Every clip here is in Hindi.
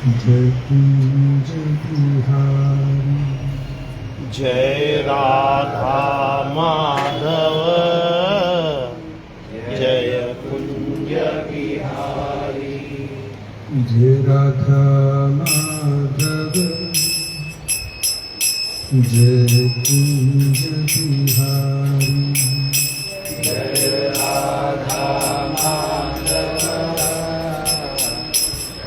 जय कुंज बिहारी जय राधा माधव जय कुंज बिहारी। जय राधा माधव जय कुंज बिहारी। जय राधा माधव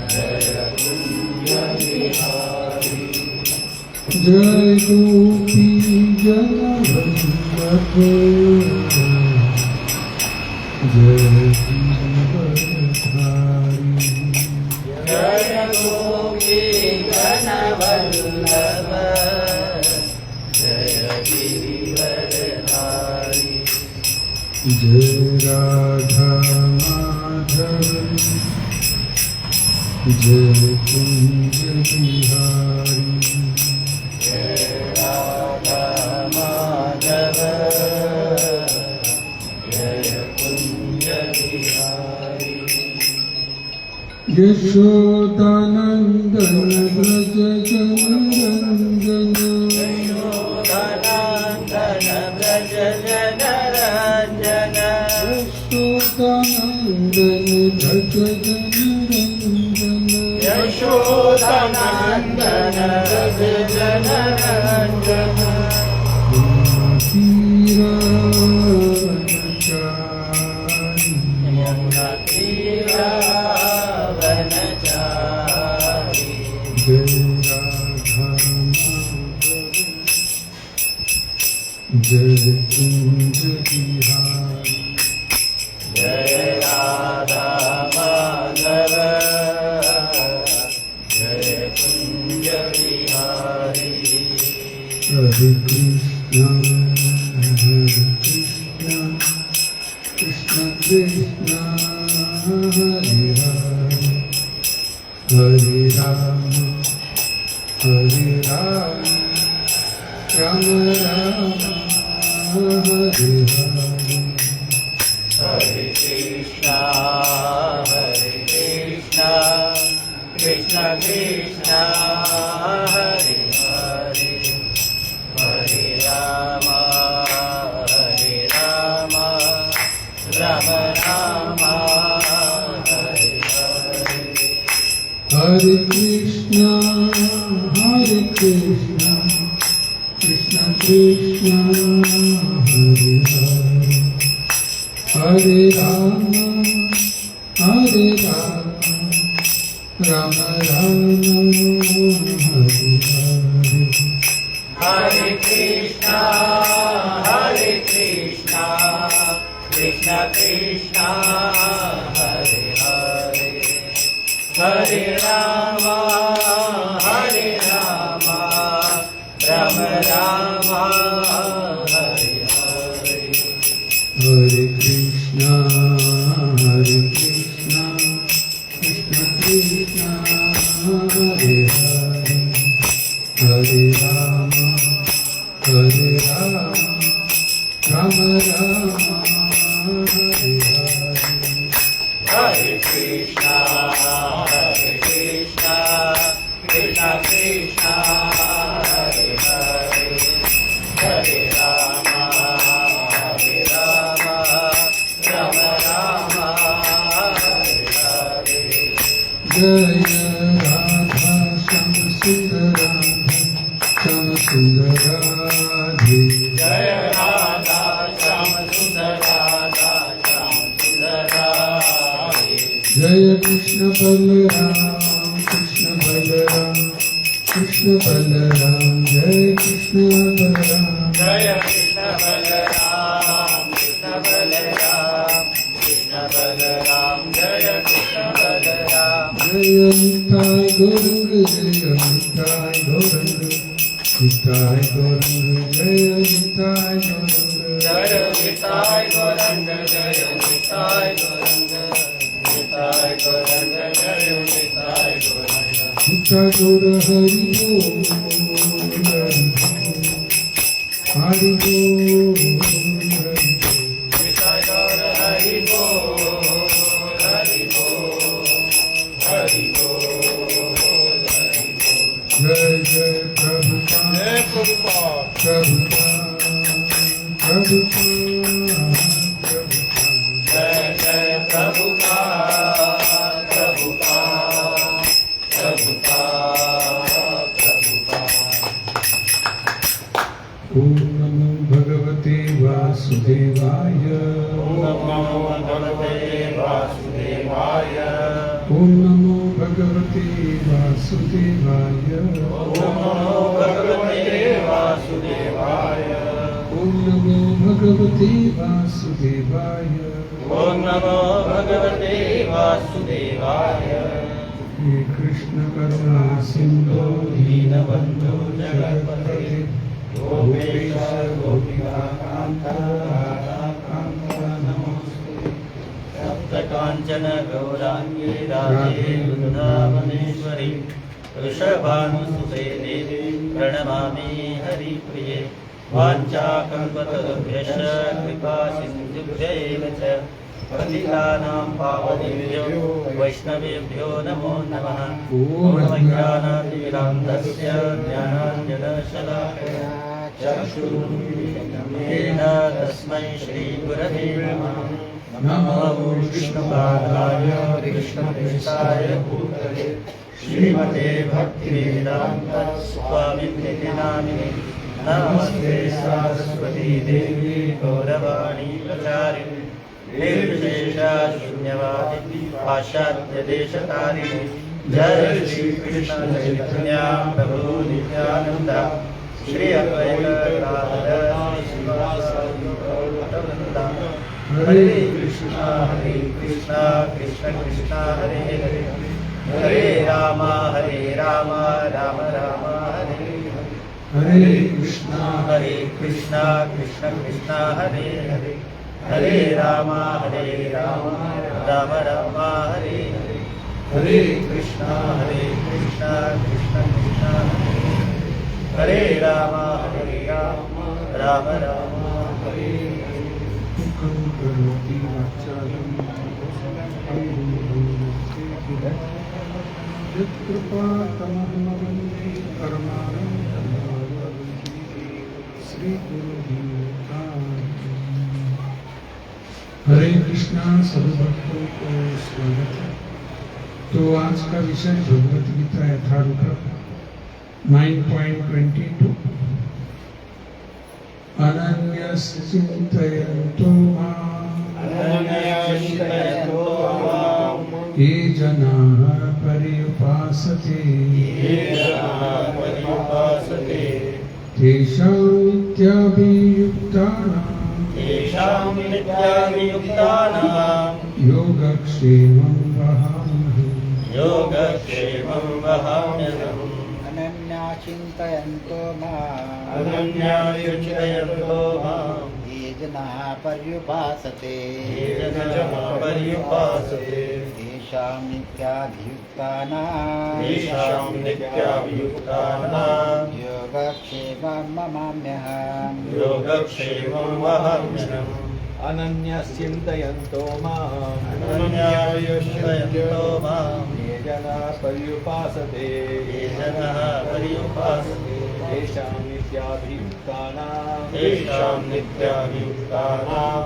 जय कुंज बिहारी। जय गोपी जन वल्लभ जय गिरिवरधारी। जय गोपी जन वल्लभ जय गिरिवरधारी। जय राधा माधव जय कुंज बिहारी। जय राधा माधव जय कुंज बिहारी। यशोदानंदन व्रज जनरंजन यशोदानंदन व्रज जनरंजन। यशोदानंदन व्रज जनरंजन। यशोदानंदन व्रज जनरंजन। यमुनातीरावनचारी। जय राधा माधव जय कुंज बिहारी। जय राधा माधव जय कुंज बिहारी। हरे कृष्ण कृष्ण कृष्ण हरे हरे हरे राम राम राम हरे हरे। हरे कृष्णा कृष्ण कृष्ण हरे हरे हरे राम राम राम हरे हरे। हरे कृष्ण कृष्ण कृष्ण हरे हरे हरे राम राम राम हरे हरे। हरे कृष्णा कृष्ण कृष्ण हरे हरे हरे राम राम राम हरे हरे। हरे कृष्ण कृष्ण कृष्ण हरे हरे हरे राम राम राम हरे हरे। हरे कृष्णा कृष्ण कृष्ण हरे हरे हरे राम राम राम हरे हरे। जय राधा श्याम सुंदर राधे जय राधा श्याम सुंदर राधा श्याम सुंदर राधे। जय कृष्ण बलराम जय कृष्ण बलराम जय कृष्ण बलराम कृष्ण बलराम कृष्ण बलराम जय कृष्ण बलराम। जय निताय गौरंग जय निताय गौरंग जय निताय गौरंग। जय निताय गौरंग जय निताय गौरंग निताय गौरंग जय निताय गौरंग। निताय गौर हरि बोल हरि बोल निताय गौर हरि बोल हरि बोल हरि बोल जय जय प्रभुपाद प्रभुपाद प्रभुपाद प्रभुपाद। ओम नमो भगवते वासुदेवाय। ओम नमो भगवते वासुदेवाय। ओम नमो भगवते वासुदेवाय। ओम नमो भगवते वासुदेवाय। ओम नमो भगवते वासुदेवाय। ओम नमो भगवते वासुदेवाय। हे कृष्ण करुणा सिंधु दीनबन्धो जगत्पते गोपेश गोपिकान्त राधाकान्त नमोस्तुते। सप्तकाञ्चन गौराङ्गी राधे वृन्दावनेश्वरी वृषभानुसुते देवी प्रणमामि हरिप्रिये। वाञ्छाकल्पतरुभ्यश्च कृपा सिन्धुभ्यैव च पतितानां पावनेभ्यो वैष्णवेभ्यो नमो नमः। ॐ अज्ञानातिमिरान्धस्य ज्ञानाञ्जनशलाकया चक्षुरुन्मीलितं तस्मै श्रीगुरवे नमः। नमो विष्णुपादाय कृष्णप्रेष्ठाय भूतले श्रीमते भक्तिवेदान्त स्वामिनिधि नामिने। नमस्ते सरस्वती देवी गौरवाणी प्रचारिणी निर्विशेषा शून्यवादी पाश्चात्यदेशतारिणी। जय श्री कृष्ण चैतन्य प्रभु नित्यानंद श्री अद्वैत गदाधर श्रीवासादि गौरवृंद। हरे कृष्णा कृष्ण कृष्ण हरे हरे हरे राम राम राम हरे हरे कृष्णा कृष्ण कृष्ण हरे हरे हरे राम राम राम हरे हरे हरे कृष्णा कृष्ण कृष्ण हरे राम राम राम हरे हरे। मुखं करोति वाचालं यत्कृपातमहं वन्दे परमानन्दं श्रीगुरुदेवताम्। हरे कृष्णा सभी भक्तों को स्वागत है। तो आज का विषय भगवत गीता यथारूप 9.22 अनन्यश्चिन्तयन्तो माम् ये जनाः पर्युपासते तेषां नित्याभियुक्तानां योगक्षेमं वहाम्यहम्। अनन्याचिन्तयन्तो माम् ये जनाः पर्युपासते तेषां नित्याभियुक्तानां योगक्षेमं वहाम्यहम्। अनन्यश्चिन्तयन्तो माम् ये जनाः पर्युपासते तेषां नित्याभियुक्तानां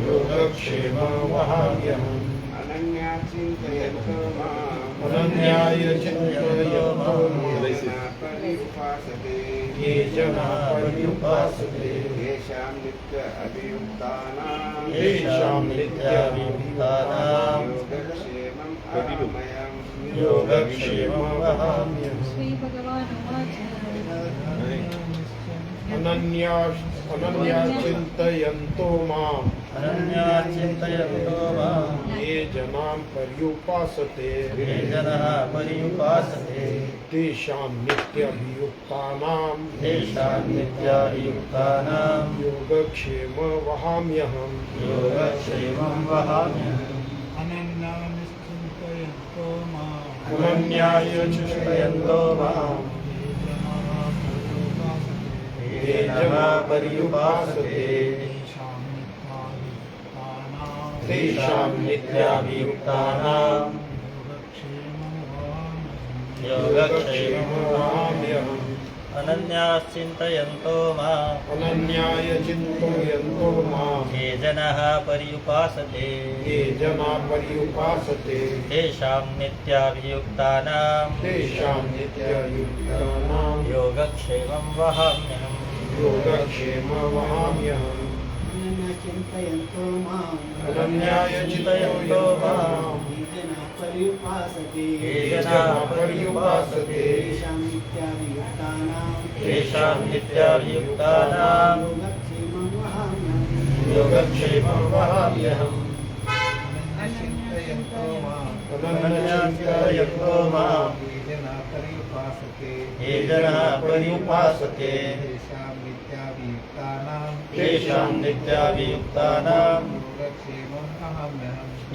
योगक्षेमं वहाम्यहम्। अनन्याचिन्तयन्तो माम् ये जनाः पर्युपासते येषां नित्याभियुक्तानां योगक्षेमं वहाम्यहम्। श्री भगवानुवाच अनन्याचिन्तयन्तो माम् ये जनाः पर्युपासते तेषां नित्याभियुक्तानां योगक्षेमं वहाम्यहम्। अनन्याचिन्तयन्तो माम् ये जनाः पर्युपासते तेषां नित्याभियुक्तानां योगक्षेमं वहाम्यहम् अनन्याश्चिन्तयन्तो माम् अनन्याय चिन्तयन्तो माम् ये जनाः पर्युपासते ये जना पर्युपासते तेषां नित्याभियुक्तानां तेषां नित्ययुक्तानां योगक्षेमं वहाम्यहम् योगक्षेम वहाम्यहम् चिन्तयन्तो माम् अनन्याय चिन्तयन्तो माम् ये जनाः पर्युपासते तेषां नित्याभियुक्तानां तेषां नित्याभियुक्तानां योगक्षेमं वहाम्यहम् योगक्षेमं वहाम्यहम् अनन्याश्चिन्तयन्तो माम् ये जनाः पर्युपासते तेषां नित्याभियुक्तानां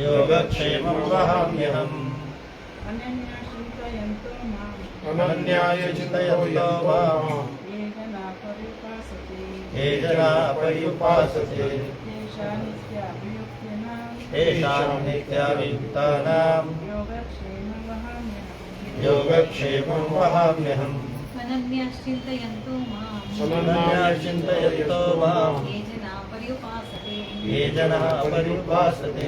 योगक्षेमं वहाम्यहम् अनन्याय चिन्तयन्तो माम् ये जनाः पर्युपासते तेषां नित्याभियुक्तानां योगक्षेमं वहाम्यहम् अनन्याश्चिन्तयन्तो माम् अनन्याश्चिन्तयन्तो माम् ये जनाः पर्युपासते ये जनाः पर्युपासते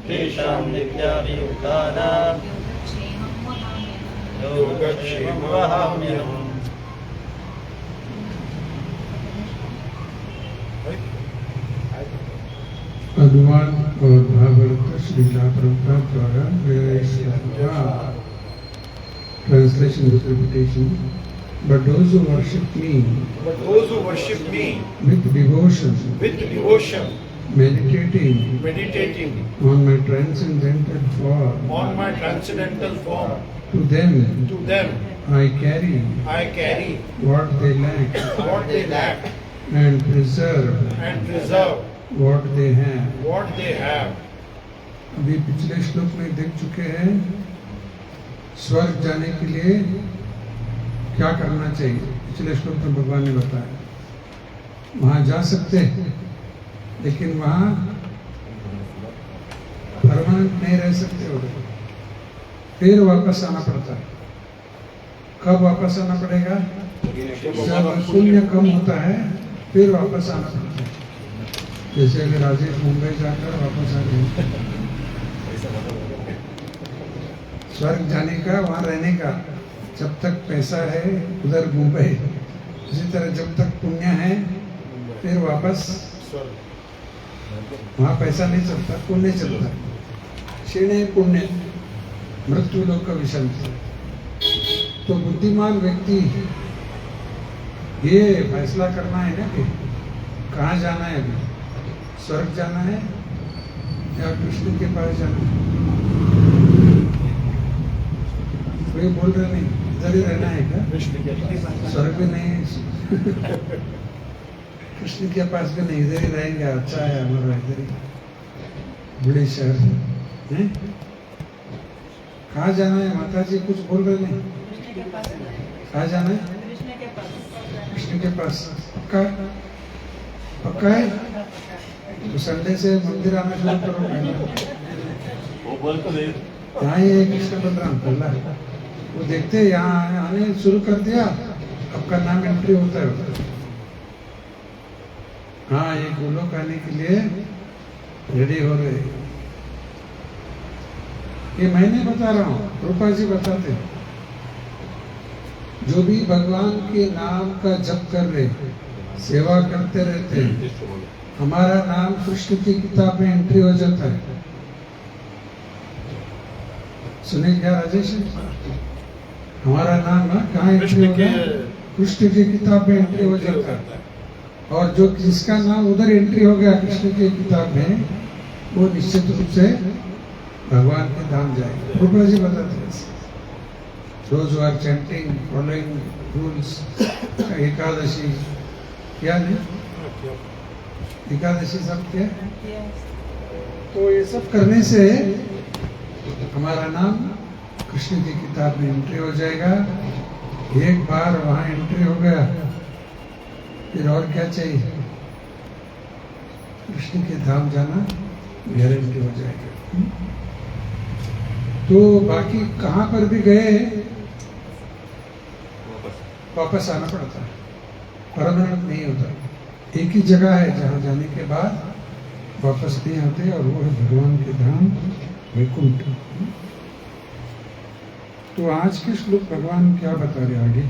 तेषां नित्याभियुक्तानां योगक्षेमं वहाम्यहम् योगक्षेमं वहाम्यहम् अनुवाद और भावार्थ श्रीला प्रभुपाद द्वारा translation with repetition. But those who worship me But those who worship me with devotion, meditating meditating on my transcendental form, on my transcendental form, to them to them I carry I carry what they lack what they lack and preserve and preserve what they have. what they have. अभी पिछले श्लोक में देख चुके हैं स्वर्ग जाने के लिए क्या करना चाहिए। पिछले श्लोक में भगवान ने बताया वहां जा सकते हैं लेकिन वहां परमानेंट नहीं रह सकते हो, फिर वापस आना पड़ता है। कब वापस आना पड़ेगा? जब पुण्य कम होता है फिर वापस आना पड़ता है। जैसे अगर राजेश मुंबई जाकर वापस आ गए, स्वर्ग जाने का वहां रहने का जब तक पैसा है उधर मुंबई, इसी तरह जब तक पुण्य है फिर वापस वहां पैसा नहीं चलता, पुण्य चलता। क्षीणे पुण्य मृत्यु लोक का विषय। तो बुद्धिमान व्यक्ति ये फैसला करना है ना कि कहाँ जाना है, अभी स्वर्ग जाना है या कृष्ण के पास जाना है। कोई बोल रहे नहीं, इधर ही रहना है क्या? स्वर्ग भी नहीं, कृष्ण के पास भी नहीं, इधर ही रहेंगे। अच्छा है हमारा इधर ही बड़े शहर है। कहाँ जाना है माता जी? कुछ बोल रहे नहीं। कहाँ जाना है? कृष्ण के पास। पक्का पक्का है? तो संडे से मंदिर आना शुरू करो। यहाँ ही है कृष्ण बलराम पहला, वो देखते हैं यहाँ आने शुरू कर दिया, आपका नाम एंट्री होता है। हाँ, ये गोलोक आने के लिए रेडी हो रहे। ये मैं नहीं बता रहा हूँ, रूपा जी बताते। जो भी भगवान के नाम का जप कर रहे, सेवा करते रहते हैं, हमारा नाम कृष्ण की किताब में एंट्री हो जाता है। सुने क्या राजेश? हमारा नाम कहाँ एंट्री होगा? कृष्ण की किताब में एंट्री हो जाता है। और जो जिसका नाम उधर एंट्री हो गया कृष्ण की किताब में, वो निश्चित रूप से भगवान के धाम जाएगा। रूपा जी बताते हैं। Those who are chanting, following rules, Ekadashi क्या नहीं? एकादशी सब क्या? तो ये सब करने से हमारा नाम कृष्ण की किताब में एंट्री हो जाएगा। एक बार वहां एंट्री हो गया, फिर और क्या चाहिए? कृष्ण के धाम जाना गारंटी हो जाएगा। तो बाकी कहाँ पर भी गए वापस आना पड़ता है, परमानेंट नहीं होता। एक ही जगह है जहाँ जाने के बाद वापस नहीं आते, और वो है भगवान के धाम वैकुंठ। तो आज के श्लोक भगवान क्या बता रहे आगे?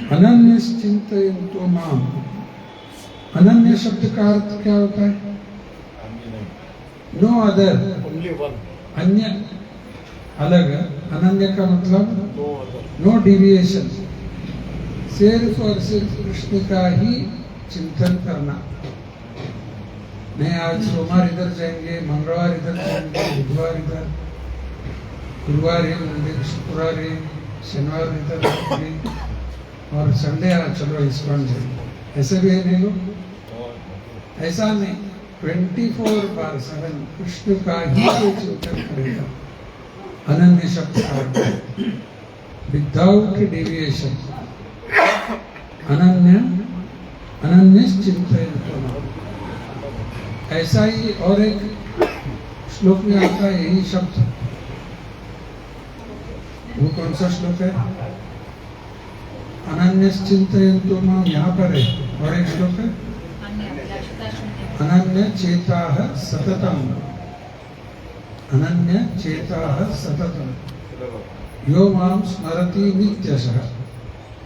अनन्य चिंतयन्तो माम। अनन्य शब्द का अर्थ क्या होता है? No other, Only one. अन्य अलग। अनन्य का मतलब No other. नो डिविएशन, सिर्फ और सिर्फ कृष्ण का ही चिंतन करना। नहीं आज सोमवार इधर जाएंगे, मंगलवार इधर जाएंगे, बुधवार इधर, गुरुवार ये मंदिर, शुक्रवार ये, शनिवार इधर जाएंगे, और संडे चलो इस्कॉन जाएंगे। ऐसे भी है नहीं लोग, ऐसा नहीं। 24/7 कृष्ण का ही कोई चिंतन करेगा। अनन्य शब्द का अर्थ विदाउट डेविएशन, अनन्य चिंतन। ऐसा ही और एक श्लोक में आता है यही शब्द। वो कौन सा श्लोक है? अनन्य चिंतयन्तो माम, यहाँ पर है। और एक श्लोक है अनन्य चेताः सततम, अनन्य चेताः सततम, यो मां स्मरति नित्यशः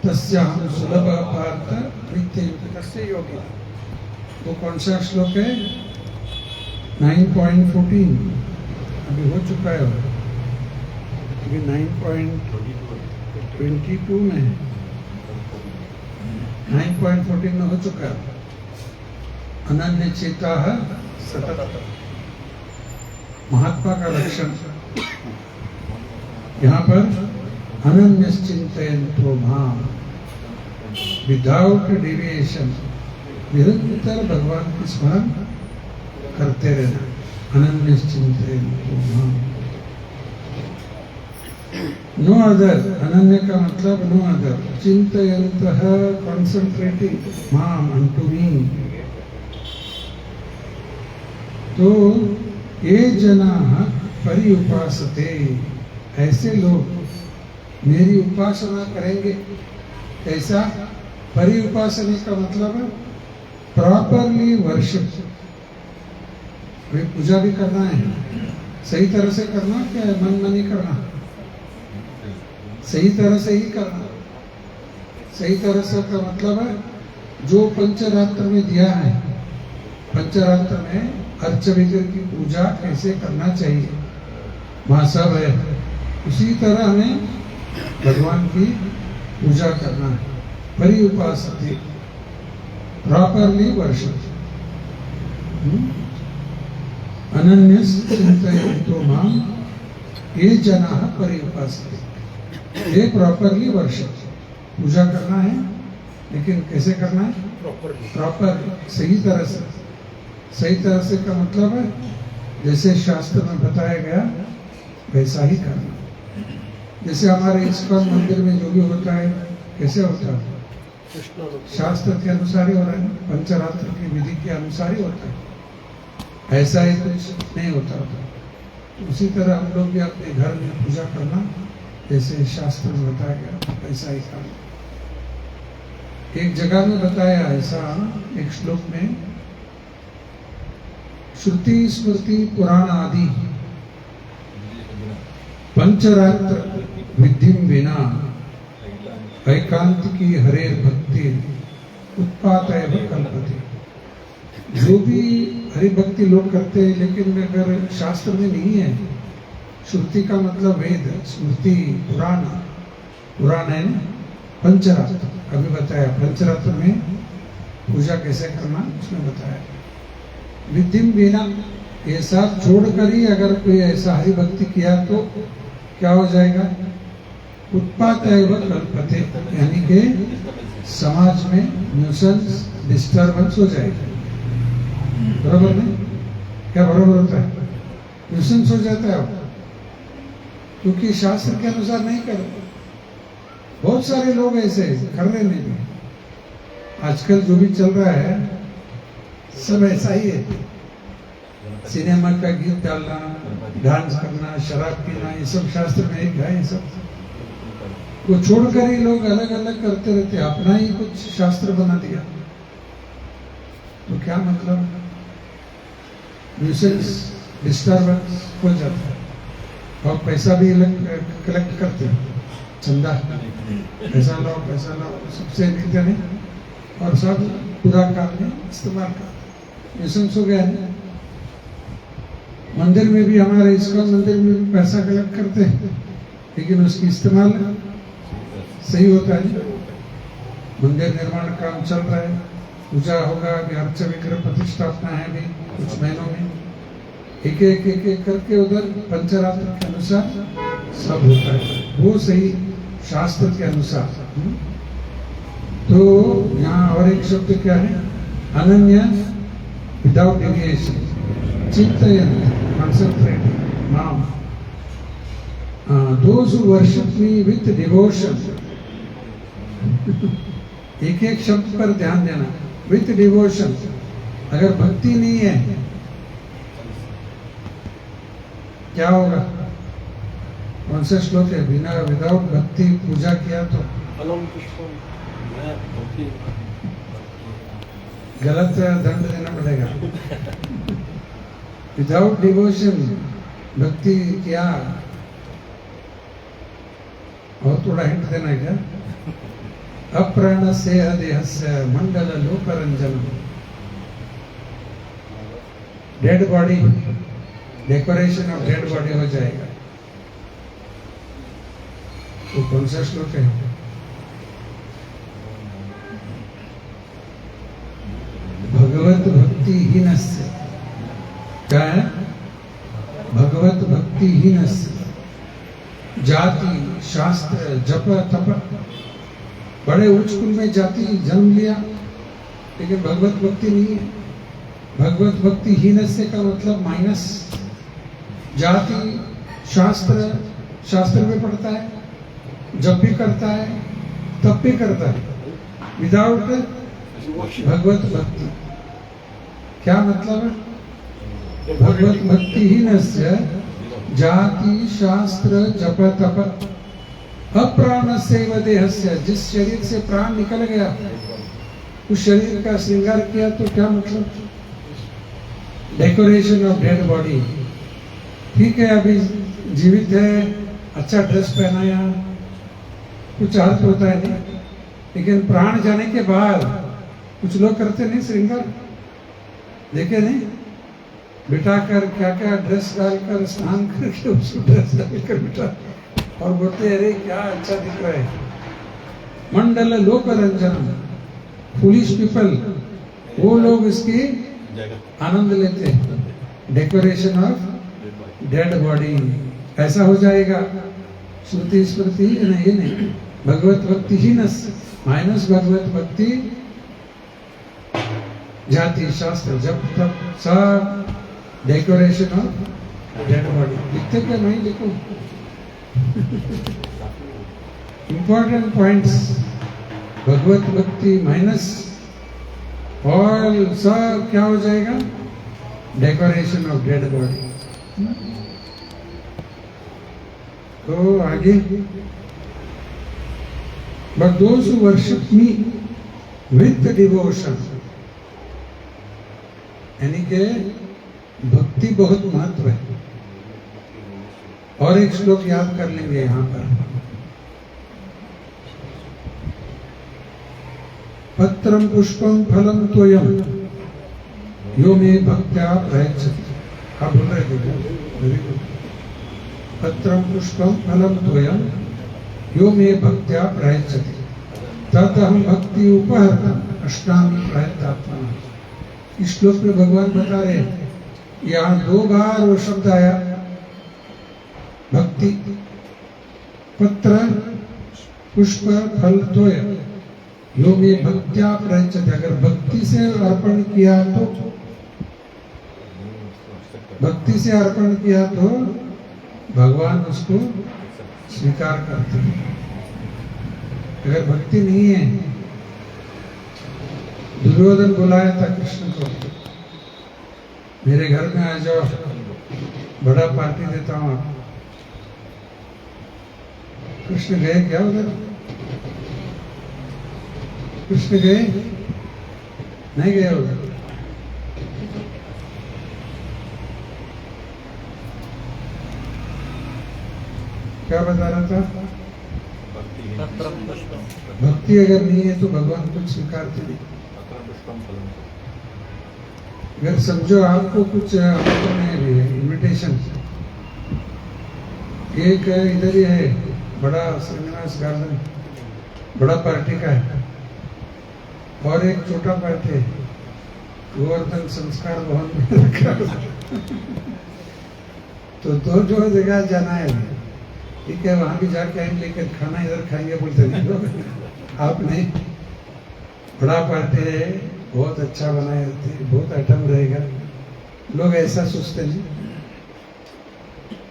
तस्याहं सुलभ पार्थ नित्ययुक्तः तस्य योगी। वो कौन सा श्लोक है? 9.14 अभी हो चुका है, अभी 9.22 में है, 9.14 में हो चुका है। अनन्य चेताः सततम, महात्मा का लक्षण। यहाँ पर अनन्य चिंतयन्तो माम, विदाउट डेविएशन, निरंतर भगवान की स्मरण करते रहना। अनन्य चिंतयन्तो माम, नो अदर। अनन्य का मतलब नो अदर। चिंतयन्तः कॉन्सेंट्रेटिंग माम, अनटू मी। तो ये जनाः पर्युपासते, ऐसे लोग मेरी उपासना करेंगे। ऐसा पर्युपासना का मतलब प्रॉपरली वर्शिप। पूजा भी करना है, सही तरह से करना, क्या मन मनी करना, सही तरह से ही करना। सही तरह से का मतलब है जो पंचरात्र में दिया है, पंचरात्र में अर्चविग्रह की पूजा कैसे करना चाहिए, वहाँ सब है। उसी तरह हमें भगवान की पूजा करना है। पर्युपासते, प्रॉपरली वर्शिप। अनन्य चिंतयन्तो माम ये जनाः पर्युपासते, ये प्रॉपरली वर्शिप। पूजा करना है, लेकिन कैसे करना है? Properly. प्रॉपर, सही तरह से। सही तरह से का मतलब है जैसे शास्त्र में बताया गया वैसा ही करना। जैसे हमारे इस्कॉन मंदिर में जो भी होता है कैसे होता है? Krishna. शास्त्र के अनुसार ही हो रहा है, पंचरात्र की विधि के अनुसार ही होता है। ऐसा ही कुछ नहीं होता होता। उसी तरह हम लोग भी अपने घर में पूजा करना जैसे शास्त्र में बताया गया वैसा ही करना। एक जगह में बताया ऐसा, एक श्लोक में, श्रुति स्मृति पुराण आदि पंचरात्र विधिम विना ऐकांतिकी हरेर भक्ति उत्पातैव कल्पते। जो भी हरि भक्ति लोग करते हैं, लेकिन अगर शास्त्र में नहीं है, श्रुति का मतलब वेद, स्मृति पुराण, पुराण है ना, पंचरात्र अभी बताया। पंचरात्र में पूजा कैसे करना उसमें बताया। विधिम बिना, ये सब छोड़कर ही अगर कोई ऐसा हरि भक्ति किया तो क्या हो जाएगा? उत्पात एवं कल्पते, यानी कि समाज में न्यूसेंस, डिस्टर्बेंस हो जाएगा। बराबर नहीं? क्या बराबर होता है? न्यूसेंस हो जाता है, क्योंकि शास्त्र के अनुसार नहीं कर। बहुत सारे लोग ऐसे कर रहे नहीं। आजकल जो भी चल रहा है सब ऐसा ही है। सिनेमा का गीत डालना, डांस करना, शराब पीना, ये सब शास्त्र में एक है। ये सब को छोड़कर ही लोग अलग अलग करते रहते, अपना ही कुछ शास्त्र बना दिया, तो क्या मतलब? न्यूसेंस, डिस्टर्बेंस हो जाता है। और पैसा भी कलेक्ट करते हैं, चंदा, पैसा लाओ सबसे लेते नहीं, और सब पूरा काम में इस्तेमाल करते। न्यूसेंस हो गया है। मंदिर में भी, हमारे इस्कॉन मंदिर में भी पैसा कलेक्ट करते हैं, लेकिन उसकी इस्तेमाल सही होता है। मंदिर निर्माण काम चल रहा है, पूजा होगा, अभी अर्च विग्रह प्रतिष्ठापना है अभी कुछ महीनों में। एक एक करके उधर पंचरात्र के अनुसार सब होता है, वो सही शास्त्र के अनुसार। तो यहाँ और एक शब्द क्या है? अनन्य, विदाउट डेविएशन, चिंतन, concentrating, mom. Those who worship me with devotion. एक एक शब्द पर ध्यान देना, with devotion. अगर भक्ति नहीं है क्या होगा? कौन सा श्लोक है? बिना विदाउट भक्ति पूजा किया तो गलत दंड देना पड़ेगा। विदाउट डिवोशन, भक्ति क्या? और थोड़ा हिंट देना है क्या? अप्राण से देहस्य मंडल लोकरंजन, dead body, decoration of dead body हो जाएगा। तो कौन सा श्लोक है? भगवत भक्ति हीनस्य, क्या है? भगवत भक्ति हीनस्य, जाति शास्त्र जप तप, बड़े उच्च कुल में जाति जन्म लिया लेकिन भगवत भक्ति नहीं है। भगवत भक्ति हीनस्य का मतलब माइनस। जाति शास्त्र में पढ़ता है, जब भी करता है तब भी करता है, विदाउट भगवत भक्ति। क्या मतलब है? भगवत भक्ति हीनस्य जाति शास्त्र जप तप, अप्राण सेव देहस्य, जिस शरीर से प्राण निकल गया उस शरीर का श्रृंगार किया तो क्या मतलब? Decoration of dead body. ठीक है, अभी जीवित है, अच्छा ड्रेस पहनाया, कुछ अर्थ होता है नहीं, लेकिन प्राण जाने के बाद कुछ लोग करते नहीं श्रृंगार, देखे नहीं? बिठा कर क्या क्या ड्रेस डालकर, स्नान करके उसको ड्रेस डालकर बिठा और बोलते अरे क्या अच्छा दिख रहा है। मंडल लोकरंजन, फुलिश पीपल, वो लोग इसकी आनंद लेते हैं। डेकोरेशन ऑफ डेड बॉडी, ऐसा हो जाएगा। श्रुति स्मृति नहीं, भगवत भक्ति हीनस माइनस भगवत भक्ति, जाति शास्त्र जब तब सब डेकोरेशन ऑफ डेड बॉडी। लिखते क्या? नहीं लिखो। इंपॉर्टेंट पॉइंट्स, भगवत भक्ति माइनस और सब क्या हो जाएगा? Decoration of dead body. तो आगे, but those who worship me with devotion, यानी के भक्ति बहुत महत्व है। और एक श्लोक याद कर लेंगे यहाँ पर, पत्रम पुष्पम फलम तोयम यो मे भक्त्या प्रयच्छति। आप बोल रहे थे क्या? Very good. पत्रम पुष्पम फलम तोयम यो मे भक्त्या प्रयच्छति तदहं भक्ति उपहर्तम अष्टामी प्रयत्नात्मना। इस श्लोक में भगवान बता रहे हैं, यहाँ 2 बार वो शब्द आया, भक्ति, पत्र पुष्प फल तोय यो मे भक्त्या प्रयच्छति। अगर भक्ति से अर्पण किया तो, भक्ति से अर्पण किया तो भगवान उसको स्वीकार करते हैं। अगर भक्ति नहीं है, दुर्योधन बुलाया था कृष्ण को, मेरे घर में आ जाओ, बड़ा पार्टी देता हूँ आपको। कृष्ण गए क्या उधर? कृष्ण गए? नहीं गए उधर? क्या बता रहा था? भक्ति अगर नहीं है तो भगवान कुछ स्वीकारते नहीं। अगर समझो आपको कुछ इन्विटेशन, एक इधर ही है बड़ा श्रीनिवास गार्डन, बड़ा पार्टी का है, और एक छोटा पार्टी है गोवर्धन संस्कार भवन में रखा। तो दो जगह जाना है, ठीक है, वहां भी जाके आएंगे, लेकिन खाना इधर खाएंगे बोलते नहीं आप नहीं। बड़ा पार्टी है, बहुत अच्छा बनाए जाते हैं, बहुत आइटम रहेगा, लोग ऐसा सोचते नहीं।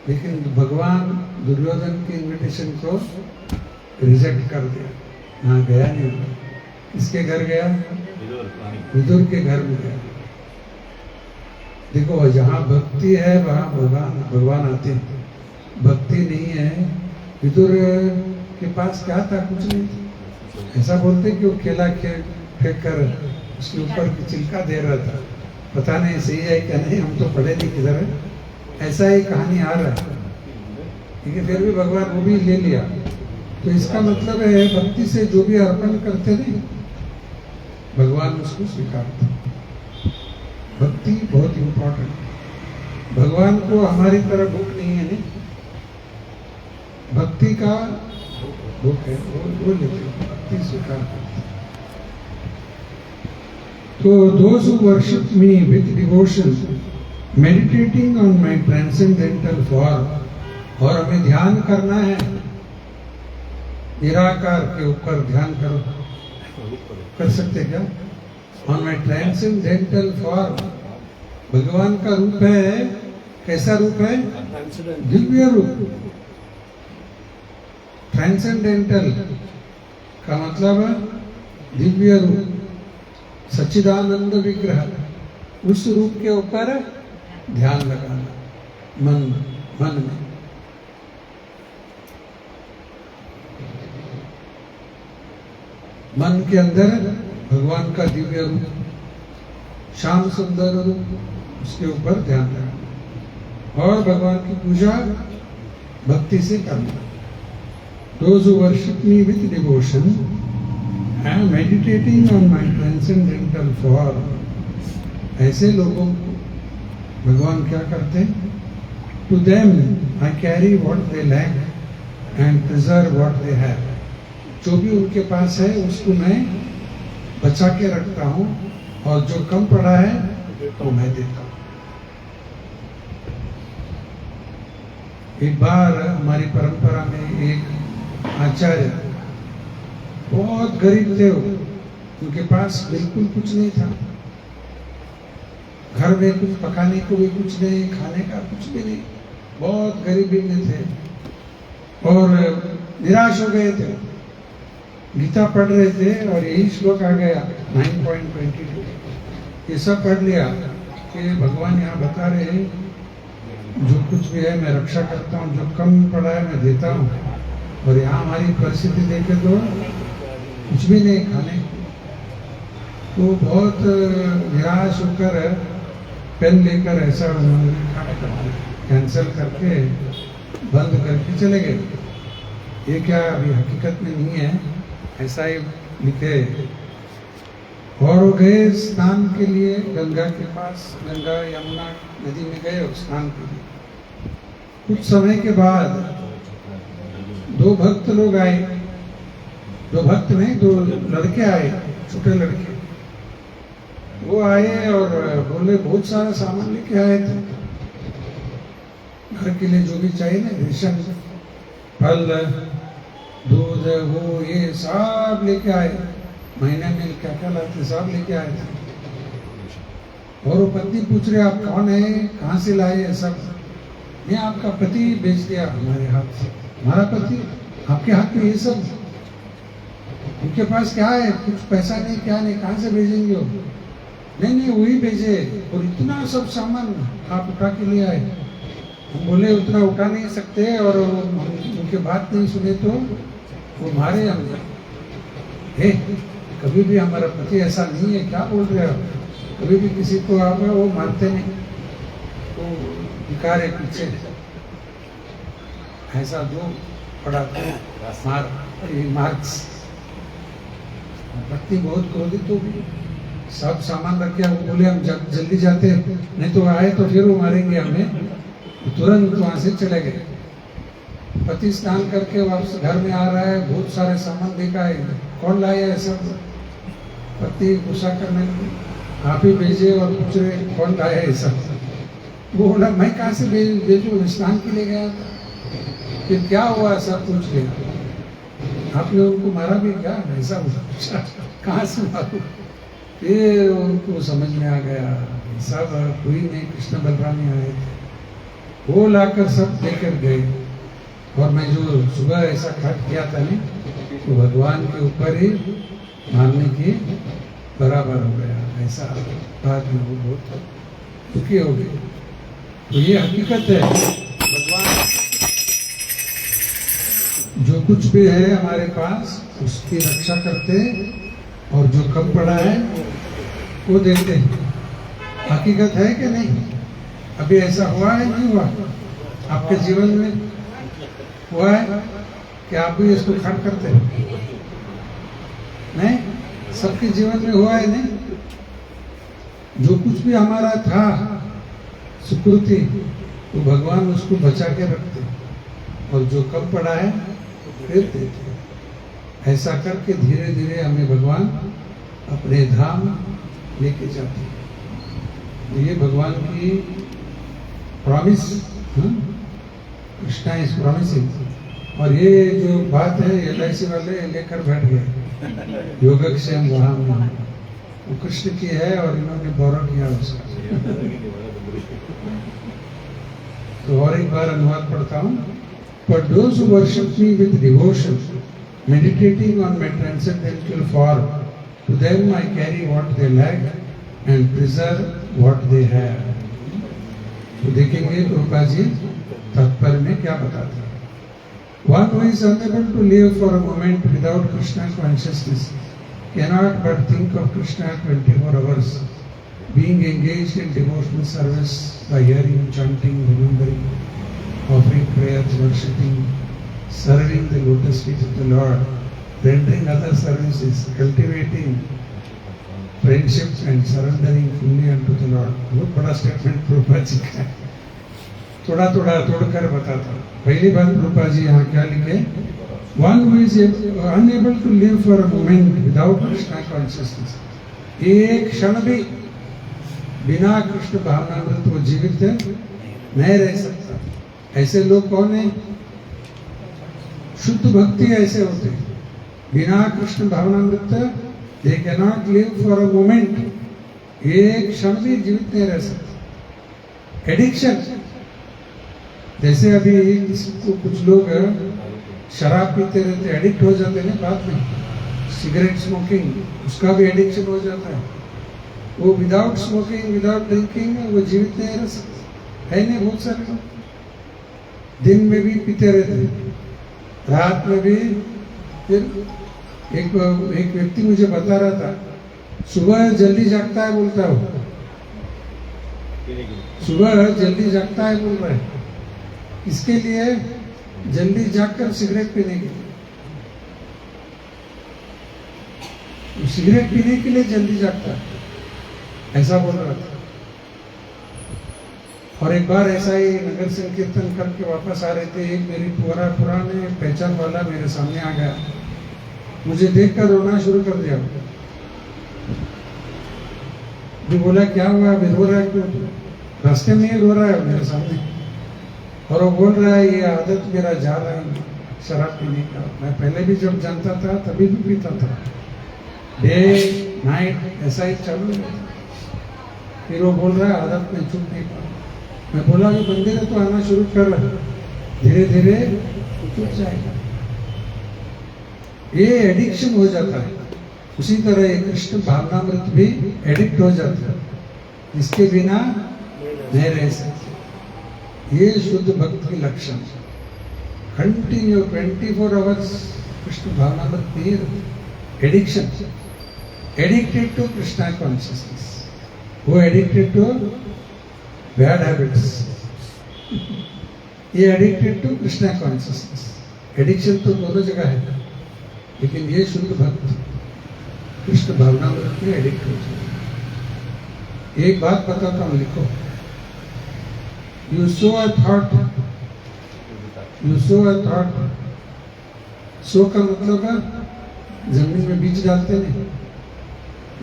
लेकिन भगवान दुर्योधन की इनविटेशन को रिजेक्ट कर दिया, हाँ गया नहीं। किसके घर गया? विदुर के घर में गया। देखो, जहाँ भक्ति है वहाँ भगवान आते हैं। भक्ति नहीं है, विदुर के पास क्या था? कुछ नहीं था। ऐसा बोलते कि वो केला फेंक कर उसके ऊपर की चिल्का दे रहा था, पता नहीं सही है क्या नहीं, हम तो पढ़े नहीं किधर है, ऐसा ही कहानी आ रहा है। लेकिन फिर भी भगवान वो भी ले लिया। तो इसका मतलब है भक्ति से जो भी अर्पण करते नहीं, भगवान उसको स्वीकारते। भक्ति बहुत इम्पोर्टेंट। भगवान को हमारी तरह भूख नहीं है, नहीं, भक्ति का भूख है, वो लेते, भक्ति स्वीकार करते। So those who worship me with devotion, meditating on my transcendental form, और हमें ध्यान करना है, निराकार के ऊपर ध्यान करो, कर सकते क्या? On my transcendental form, भगवान का रूप है, कैसा रूप है? दिव्य रूप। ट्रांसेंडेंटल का मतलब दिव्य रूप, सच्चिदानंद विग्रह, उस रूप के ऊपर ध्यान लगाना मन में। मन के अंदर भगवान का दिव्य रूप, श्याम सुंदर रूप, उसके ऊपर ध्यान लगाना और भगवान की पूजा भक्ति से करना। Those who worship me with devotion and meditating on my transcendental form, ऐसे लोगों को भगवान क्या करते हैं? To them I carry what they lack and preserve what they have. जो भी उनके पास है उसको मैं बचा के रखता हूँ, और जो कम पड़ा है तो मैं देता हूँ। एक बार हमारी परंपरा में एक आचार्य, बहुत गरीब थे, उनके पास बिल्कुल कुछ नहीं था, घर में कुछ पकाने को भी कुछ नहीं, खाने का कुछ भी नहीं, बहुत गरीबी में थे और निराश हो गए थे। गीता पढ़ रहे थे और यही श्लोक आ गया 9.22, ये सब पढ़ लिया कि भगवान यहाँ बता रहे हैं, जो कुछ भी है मैं रक्षा करता हूँ, जो कम पड़ा है मैं देता हूँ, और यहाँ हमारी परिस्थिति देखे तो कुछ भी नहीं खाने। तो बहुत निराश होकर पेन लेकर ऐसा उन्होंने कैंसिल करके बंद करके चले गए। ये क्या अभी हकीकत में नहीं है, ऐसा ही लिखे। और वो गए स्नान के लिए गंगा के पास, गंगा यमुना नदी में गए और स्नान के लिए। कुछ समय के बाद दो भक्त लोग आए, दो भक्त नहीं, दो लड़के आए, छोटे लड़के। वो आए और बोले बहुत सारा सामान लेके आए थे, घर के लिए जो भी चाहिए ना, रेशन, फल, दूध, वो ये सब लेके आए, महीने में क्या क्या लाते सब लेके आए थे। और वो पत्नी पूछ रहे आप कौन है, कहाँ से लाए ये सब? मैं आपका पति बेच दिया हमारे हाथ से। हमारा पति आपके हाथ में ये सब? उनके पास क्या है? कुछ पैसा नहीं, क्या नहीं, कहाँ से भेजेंगे वो? नहीं वही भेजे, और इतना सब सामान आप उठा के ले आए। हम बोले उतना उठा नहीं सकते, और उनके बात नहीं सुने तो वो मारे हमने। हे, कभी भी हमारा पति ऐसा नहीं है, क्या बोल रहे हो? कभी भी किसी को आप वो मानते नहीं, वो विकार है पीछे। ऐसा दो पड़ा मार्क्स। पत्नी बहुत क्रोधित होगी, सब सामान रख के हम बोले हम जल्दी जाते, नहीं तो आए तो फिर वो मारेंगे हमें। तुरंत वहां से चले गए। पति स्नान करके वापस घर में आ रहा है, बहुत सारे सामान देखा है, कौन लाया है सब? पति गुस्सा करने लगी, आप ही भेजे, और पूछ रहे कौन लाया है सब? वो बोला मैं कहाँ से भेजू, स्नान के लिए गया था। फिर क्या हुआ सब पूछ लिया। आपने उनको मारा भी क्या? ऐसा पूछा, कहाँ से मारू? फिर उनको समझ में आ गया सब कोई नहीं, कृष्ण बलराम ही आए थे। वो लाकर सब लेकर गए, और मैं जो सुबह ऐसा खट किया था नहीं, तो भगवान के ऊपर ही मारने की बराबर हो गया। ऐसा बाद में वो बहुत दुखी हो गए। तो ये हकीकत है, भगवान जो कुछ भी है हमारे पास उसकी रक्षा करते, और जो कम पड़ा है वो देते हैं। हकीकत है कि नहीं? अभी ऐसा हुआ है, नहीं हुआ? आपके जीवन में हुआ है कि आप भी इसको खर्च करते हैं? नहीं, सबके जीवन में हुआ है। नहीं, जो कुछ भी हमारा था सुकृति, तो भगवान उसको बचा के रखते, और जो कम पड़ा है फिर देते। ऐसा करके धीरे धीरे हमें भगवान अपने धाम लेके जाते हैं। तो ये भगवान की प्रॉमिस, कृष्णा इज प्रॉमिसिंग। और ये जो बात है LIC वाले लेकर बैठ गए, योगक्षेम वहां वो कृष्ण की है, और इन्होंने बोरो किया उसका। तो और एक बार अनुवाद पढ़ता हूँ। For those who worship me with devotion, meditating on my transcendental form, to them I carry what they lack and preserve what they have. तो देखेंगे प्रभुपाद जी तात्पर्य में क्या बताते हैं। One who is unable to live for a moment without Krishna consciousness cannot but think of Krishna 24 hours, being engaged in devotional service by hearing, chanting, remembering, offering prayers, worshipping, serving the lotus feet of the Lord, rendering other services, cultivating friendship and surrendering fully unto the Lord. बहुत बड़ा स्टेटमेंट प्रभुपाद जी का है, थोड़ा थोड़ा तोड़कर बताता हूँ। पहली बात प्रभुपाद जी यहाँ क्या लिखे? One who is unable to live for a moment without Krishna consciousness, एक क्षण भी बिना कृष्ण भावनामृत वो जीवित नहीं रह सकता। ऐसे लोग कौन है? शुद्ध भक्ति ऐसे होते हैं, बिना Krishna भावनामृत they cannot live for a moment, एक क्षण भी जीवित नहीं रह सकते। एडिक्शन, जैसे अभी कुछ लोग शराब पीते रहते, एडिक्ट हो जाते हैं बाद में। सिगरेट स्मोकिंग, उसका भी एडिक्शन हो जाता है। वो विदाउट स्मोकिंग, विदाउट ड्रिंकिंग वो जीवित नहीं रह सकते। है नहीं, बहुत सारे लोग दिन में भी पीते रहते, रात में भी। फिर एक व्यक्ति मुझे बता रहा था, सुबह जल्दी जागता है बोलता हो, सुबह जल्दी जागता है बोल रहा है। इसके लिए जल्दी जागकर सिगरेट पीने के लिए, सिगरेट पीने के लिए जल्दी जागता है, ऐसा बोल रहा था। और एक बार ऐसा ही नगर संकीर्तन करके वापस आ रहे थे, एक मेरी पुराने पहचान वाला मेरे सामने आ गया, मुझे देखकर रोना शुरू कर दिया। भी बोला क्या हुआ, अभी रो रहा है क्यों? रास्ते में ही रो रहा है मेरे सामने, और वो बोल रहा है ये आदत मेरा जा रहा है शराब पीने का। मैं पहले भी जब जानता था तभी भी पीता था, डे नाइट ऐसा ही चालू है। फिर वो बोल रहा है आदत में छूट नहीं पा। मैं बोला कि मंदिर है तो आना शुरू कर, धीरे धीरे छूट जाएगा। ये एडिक्शन हो जाता है। उसी तरह ये कृष्ण भावनामृत भी एडिक्ट हो जाता है, इसके बिना नहीं रह सकते। ये शुद्ध भक्त की लक्षण, कंटिन्यू 24 आवर्स कृष्ण भावनामृत पीर, addiction, addicted to Krishna consciousness, वो एडिक्टेड टू बैड हैबिट्स, ये addicted to Krishna consciousness. Addiction तो दोनों जगह है, लेकिन ये शुद्ध भक्त कृष्ण भावनामृत में एडिक्ट हो जाए। एक बात बताता हूँ, लिखो। You sow a thought, you sow a thought, sow का मतलब है जमीन में बीज डालते नहीं।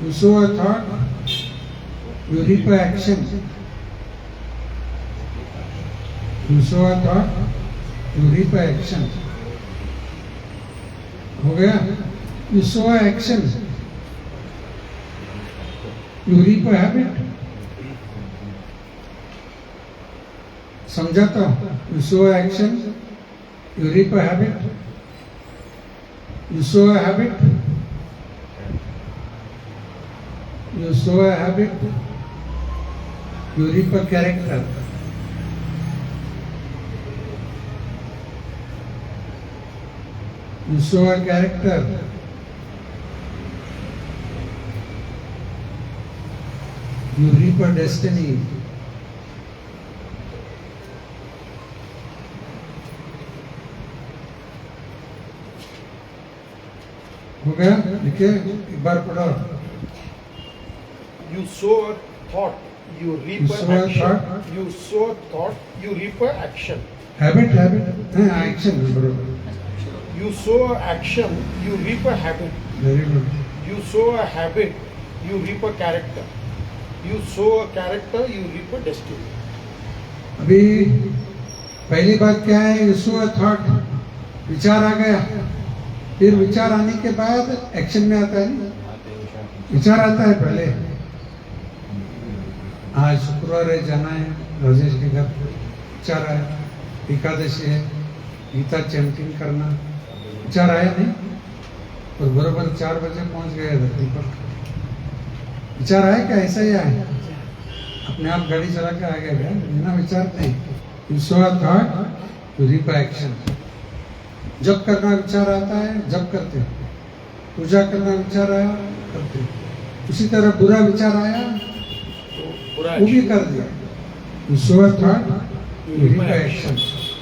You sow a thought, you reap a action. You sow a thought, you reap a action. हो गया? You sow a action, you reap a habit. समझाता हूं। You sow a action, you reap a habit. You sow a habit, you sow a habit, you reap a character. You sow a character, you reap a destiny. हो गया? लिखे, एक बार पढ़ो। You sow a thought, you reap You a sow a action. thought. You sow a thought, you reap a action. Habit, habit, action, बरोबर. You sow a action, you reap a habit. Very good. You sow a habit, you reap a character. You sow a character, you reap a destiny. अभी पहली बात क्या है? You sow a thought, विचार आ गया, फिर विचार आने के बाद एक्शन में आता है। विचार आता है पहले, आज शुक्रवार है, जाना है राजेश के घर, विचार आया, एकादशी है, गीता चैंटिंग करना, विचार आया नहीं, और बराबर 4 बजे पहुंच गए धरती पर। विचार आया क्या? ऐसा ही आया, अपने आप गाड़ी चला के आ गया क्या? बिना विचार नहीं। You sow a thought, you reap a action. जब करना विचार आता है, जब करते हैं। पूजा करना विचार आया, करते हैं। उसी तरह बुरा विचार आया, बुरा वो भी action. कर दिया। You sow a thought, you reap a action.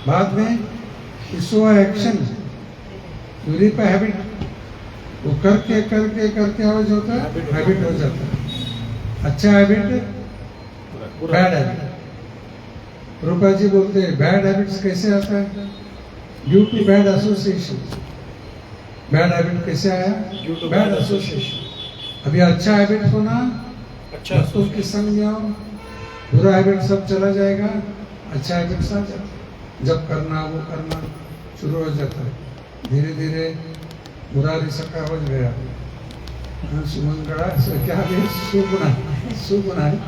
बाद में you sow a action, you reap a habit. वो करके करके करके आवाज होता है, हैबिट हो जाता है। अच्छा habit, bad habit. Rupa ji बोलते हैं बैड हैबिट्स कैसे आता है? Due to bad association. Bad habit कैसे आया? Due to bad bad association. अभी अच्छा हैबिट होना, अच्छा भक्तों के संग में आओ, बुरा हैबिट सब चला जाएगा, अच्छा हैबिट आ जाता। जब करना वो करना शुरू हो जाता है, धीरे धीरे मुरारी सका हो गया। सुमन गड़ा से क्या है? सुगुणा, सुगुणा है,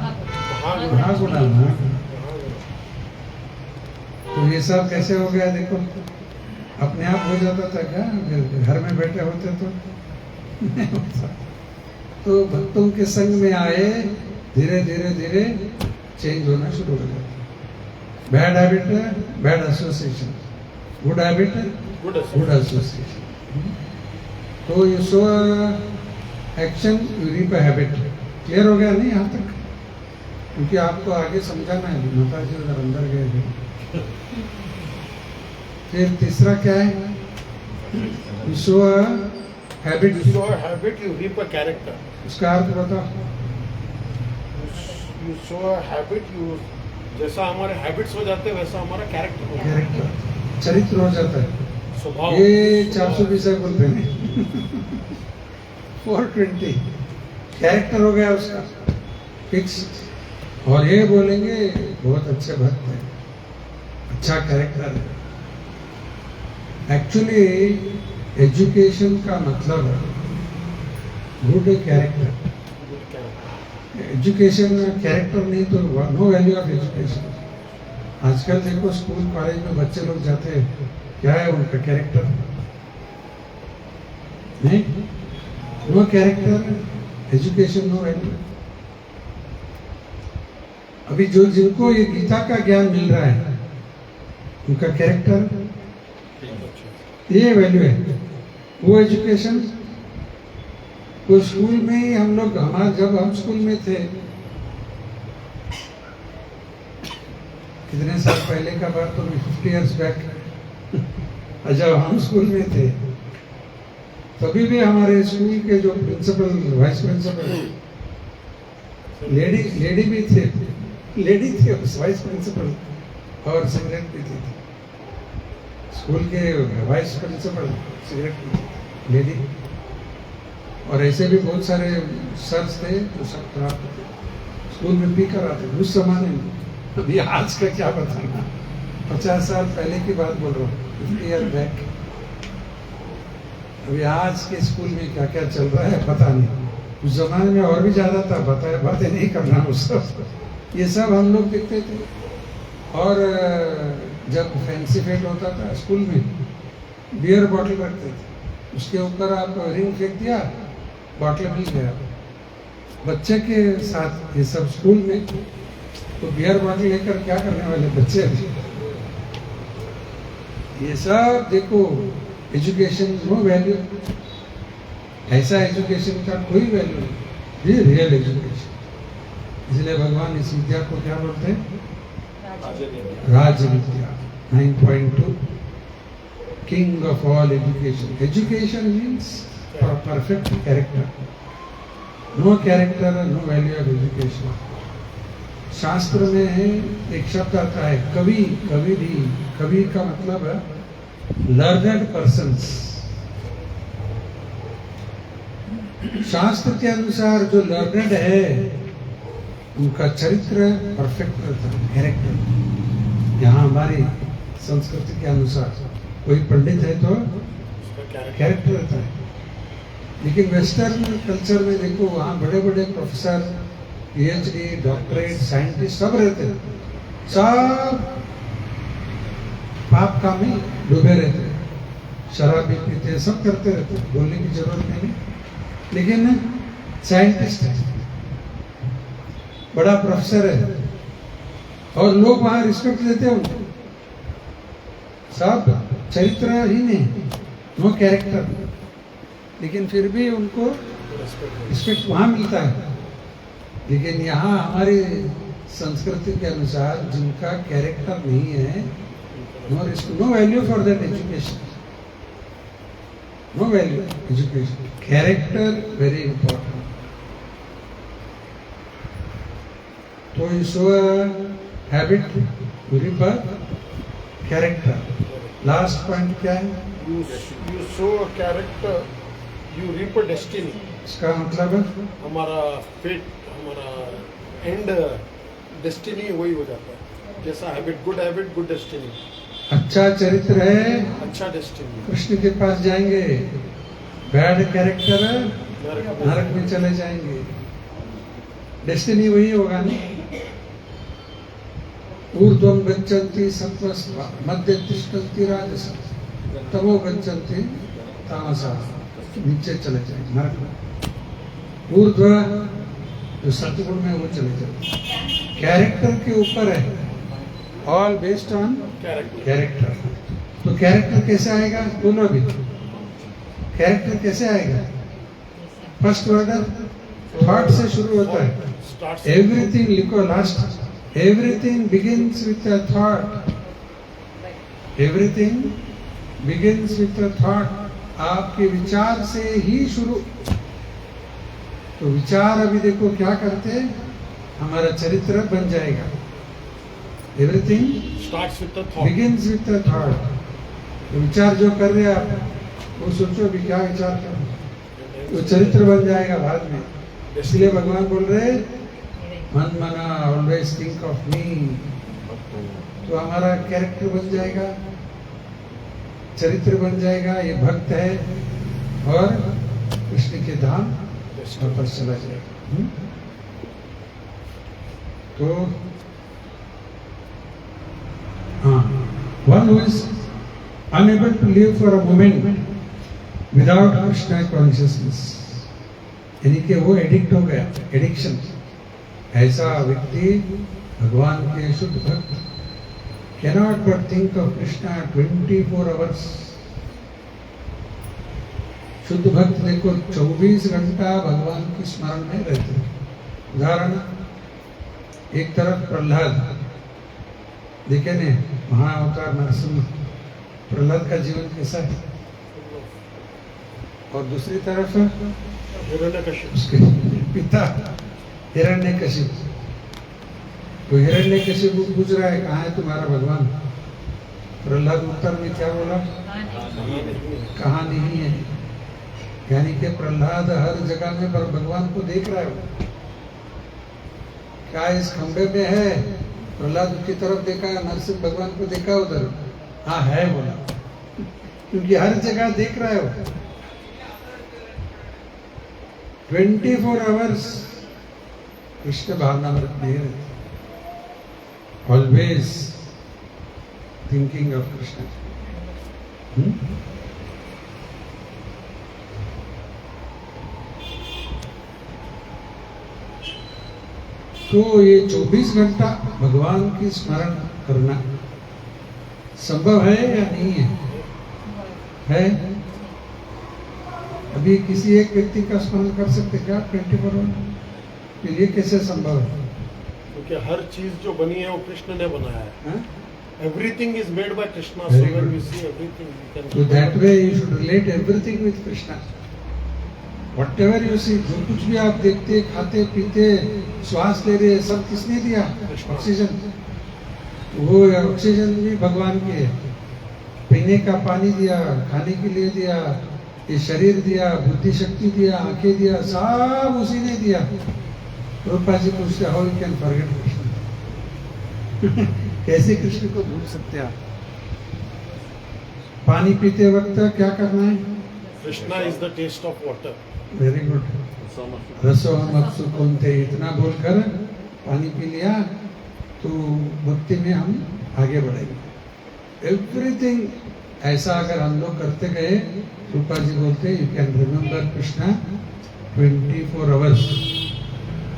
महागुणा, महागुणा। तो ये सब कैसे हो गया? देखो, अपने आप हो जाता था क्या? घर में बैठे होते तो नहीं होता। तो भक्तों के संग में आए, धीरे धीरे धीरे चेंज होना शुरू हो जाता। Bad habit, bad association, good habit, good good association. तो ये sow action, you reap a habit. Clear हो गया नहीं यहाँ तक? क्योंकि आपको आगे समझाना है, माता जी उधर अंदर गए थे। फिर तीसरा क्या है? You so habit, You sow a habit, you reap a character. उसका अर्थ बताओ। You sow a habit, you जैसा हमारे हैबिट्स हो जाते हैं वैसा हमारा कैरेक्टर हो जाता कैरेक्टर, चरित्र हो जाता है। है, स्वभाव। ये 420 बोलते हैं 420 कैरेक्टर हो गया उसका फिक्स। और ये बोलेंगे बहुत अच्छे भक्त है, अच्छा कैरेक्टर है। एक्चुअली एजुकेशन का मतलब है गुड कैरेक्टर। एजुकेशन कैरेक्टर नहीं तो नो वैल्यू ऑफ एजुकेशन। आजकल देखो स्कूल कॉलेज में बच्चे लोग जाते हैं, क्या है उनका कैरेक्टर? नहीं, no character education no value. अभी जो जिनको ये गीता का ज्ञान मिल रहा है उनका कैरेक्टर ये वैल्यू है। वो एजुकेशन वो स्कूल में ही हम लोग जब हम स्कूल में थे, कितने साल पहले का बात, तो 50 इयर्स बैक, जब हम स्कूल में थे तभी भी हमारे स्कूल के जो प्रिंसिपल वाइस प्रिंसिपल लेडी भी थे, लेडी थी वाइस प्रिंसिपल और सेक्रेटरी थी। स्कूल के वाइस प्रिंसिपल सेक्रेटरी लेडी, और ऐसे भी बहुत सारे सर्स थे जो सब खराब थे, स्कूल में पी कर आते उस जमाने में। अभी आज का क्या बताना, 50 साल पहले की बात बोल रहा हूँ, 50 ईयर बैक। अभी आज के स्कूल में क्या क्या चल रहा है पता नहीं, उस जमाने में और भी ज्यादा था, बातें नहीं करना उस सब, ये सब हम लोग देखते थे। और जब फैंसी फेट होता था स्कूल में, बियर बॉटल रखते थे, उसके ऊपर आप रिंग फेंक दिया, बॉटल मिल गया। बच्चे के साथ ये सब स्कूल में, तो बियर बॉटल लेकर क्या करने वाले बच्चे भी, ये सब देखो। एजुकेशन नो वैल्यू, ऐसा एजुकेशन का कोई वैल्यू नहीं, ये रियल एजुकेशन। इसलिए भगवान इस विद्या को क्या बोलते हैं? राज विद्या। 9.2 king of all education. Education means perfect character. No character no value of education. शास्त्र में एक शब्द आता है कवि, कवि का मतलब है लर्नड पर्सन्स। शास्त्र के अनुसार जो लर्नड है उनका चरित्र परफेक्ट रहता है, कैरेक्टर। यहाँ हमारी संस्कृति के अनुसार कोई पंडित है तो कैरेक्टर रहता है, लेकिन वेस्टर्न कल्चर में देखो, वहाँ बड़े बड़े प्रोफेसर, PhD, डॉक्टरेट, साइंटिस्ट सब रहते हैं, सब पाप काम में डूबे रहते हैं, शराब भी पीते, सब करते रहते हैं, बोलने की जरूरत नहीं। लेकिन साइंटिस्ट है, बड़ा प्रोफेसर है, और लोग वहां रिस्पेक्ट देते हैं उनको। सब चरित्रहीन है, नो कैरेक्टर, लेकिन फिर भी उनको रिस्पेक्ट वहां मिलता है। लेकिन यहाँ हमारी संस्कृति के अनुसार जिनका कैरेक्टर नहीं है, no value for that education, no value education. Character very important. तो you show a habit, you reap a character. Last point क्या है? You sow a character, you reap a destiny. इसका मतलब है हमारा फेट, हमारा एंड डेस्टिनी वही हो जाता है। जैसा हैबिट, गुड डेस्टिनी। अच्छा चरित्र है, अच्छा डेस्टिनी, कृष्ण के पास जाएंगे। बैड कैरेक्टर है, नरक में चले जाएंगे। डेस्टिनी वही होगा ना। ऊर्ध्वं गच्छन्ति सत्वस् मध्य तिष्ठन्ति राजसः तमो गच्छन्ति तामसः, नीचे चले जाएंगे नरक में। ऊर्ध्व जो सत्गुण में वो चले जाएंगे। कैरेक्टर के ऊपर है, ऑल बेस्ड ऑन कैरेक्टर। तो कैरेक्टर कैसे आएगा? दोनों भी। कैरेक्टर कैसे आएगा? फर्स्ट ऑर्डर थॉट से शुरू होता है। एवरीथिंग लिखो last, everything begins with a thought, everything begins with a thought. आपके विचार से ही शुरू। तो विचार अभी देखो क्या करते हैं, हमारा चरित्र बन जाएगा। Everything starts with the thought. Begins with a thought. तो विचार जो कर रहे हैं आप, वो सोचो भी क्या विचार कर रहे हैं, वो चरित्र बन जाएगा बाद में। इसलिए भगवान बोल रहे मन मना ऑलवेज थिंक ऑफ मी। तो हमारा कैरेक्टर बन जाएगा, चरित्र बन जाएगा, ये भक्त है और कृष्ण के धाम वापस चला जाएगा। तो हाँ, one who is unable to live for a moment without Krishna consciousness, यानी कि वो एडिक्ट हो गया, एडिक्शन। ऐसा व्यक्ति भगवान के शुद्ध भक्त cannot but think of Krishna 24 hours। शुद्ध भक्त देखो 24 घंटा भगवान के स्मरण में रहते हैं। उदाहरण, एक तरफ प्रहलाद देखे ने, महाअवतार नरसिंह, प्रहलाद का जीवन कैसा है, और दूसरी तरफ हिरण्यकशिप। उसके पिता हिरण्यकशिप। तो हिरण्यकशिप पूछ रहा है कहाँ है तुम्हारा भगवान? प्रहलाद उत्तर में क्या बोला? कहाँ नहीं है। यानी कि प्रहलाद हर जगह में भगवान को देख रहा है। क्या इस खंबे में है? प्रहलाद की तरफ देखा, नरसिंह भगवान को देखा उधर, हाँ है बोला, क्योंकि हर जगह देख रहा है वो। 24 आवर्स कृष्ण भावना में नहीं रहते, ऑलवेज थिंकिंग ऑफ कृष्ण। तो ये 24 घंटा भगवान की स्मरण करना संभव है या नहीं है? है? अभी किसी एक व्यक्ति का स्मरण कर सकते क्या 24 आवर? तो ये कैसे संभव है? क्योंकि हर चीज जो बनी है वो कृष्ण ने बनाया है। हाँ? Everything is made by Krishna. Very So when good. you see everything, you can. So that way you should relate everything with Krishna. Whatever you see, जो कुछ भी आप देखते, खाते, पीते, श्वास ले रहे, सब किसने दिया? ऑक्सीजन। वो ऑक्सीजन भी भगवान की है। पीने का पानी दिया, खाने के लिए दिया, ये शरीर दिया, बुद्धि शक्ति दिया, आंखें दिया, सब उसी ने दिया। रूपा जी पूछते how you can forget Krishna? कैसे कृष्ण को भूल सकते आप? पानी पीते वक्त क्या करना है? Krishna is the taste of water. Very good. रसो हम अपसु कुंते, इतना बोलकर पानी पी लिया तो भक्ति में हम आगे बढ़ेंगे। एवरीथिंग ऐसा अगर हम लोग करते गए, रूपा जी बोलते you can remember Krishna 24 hours.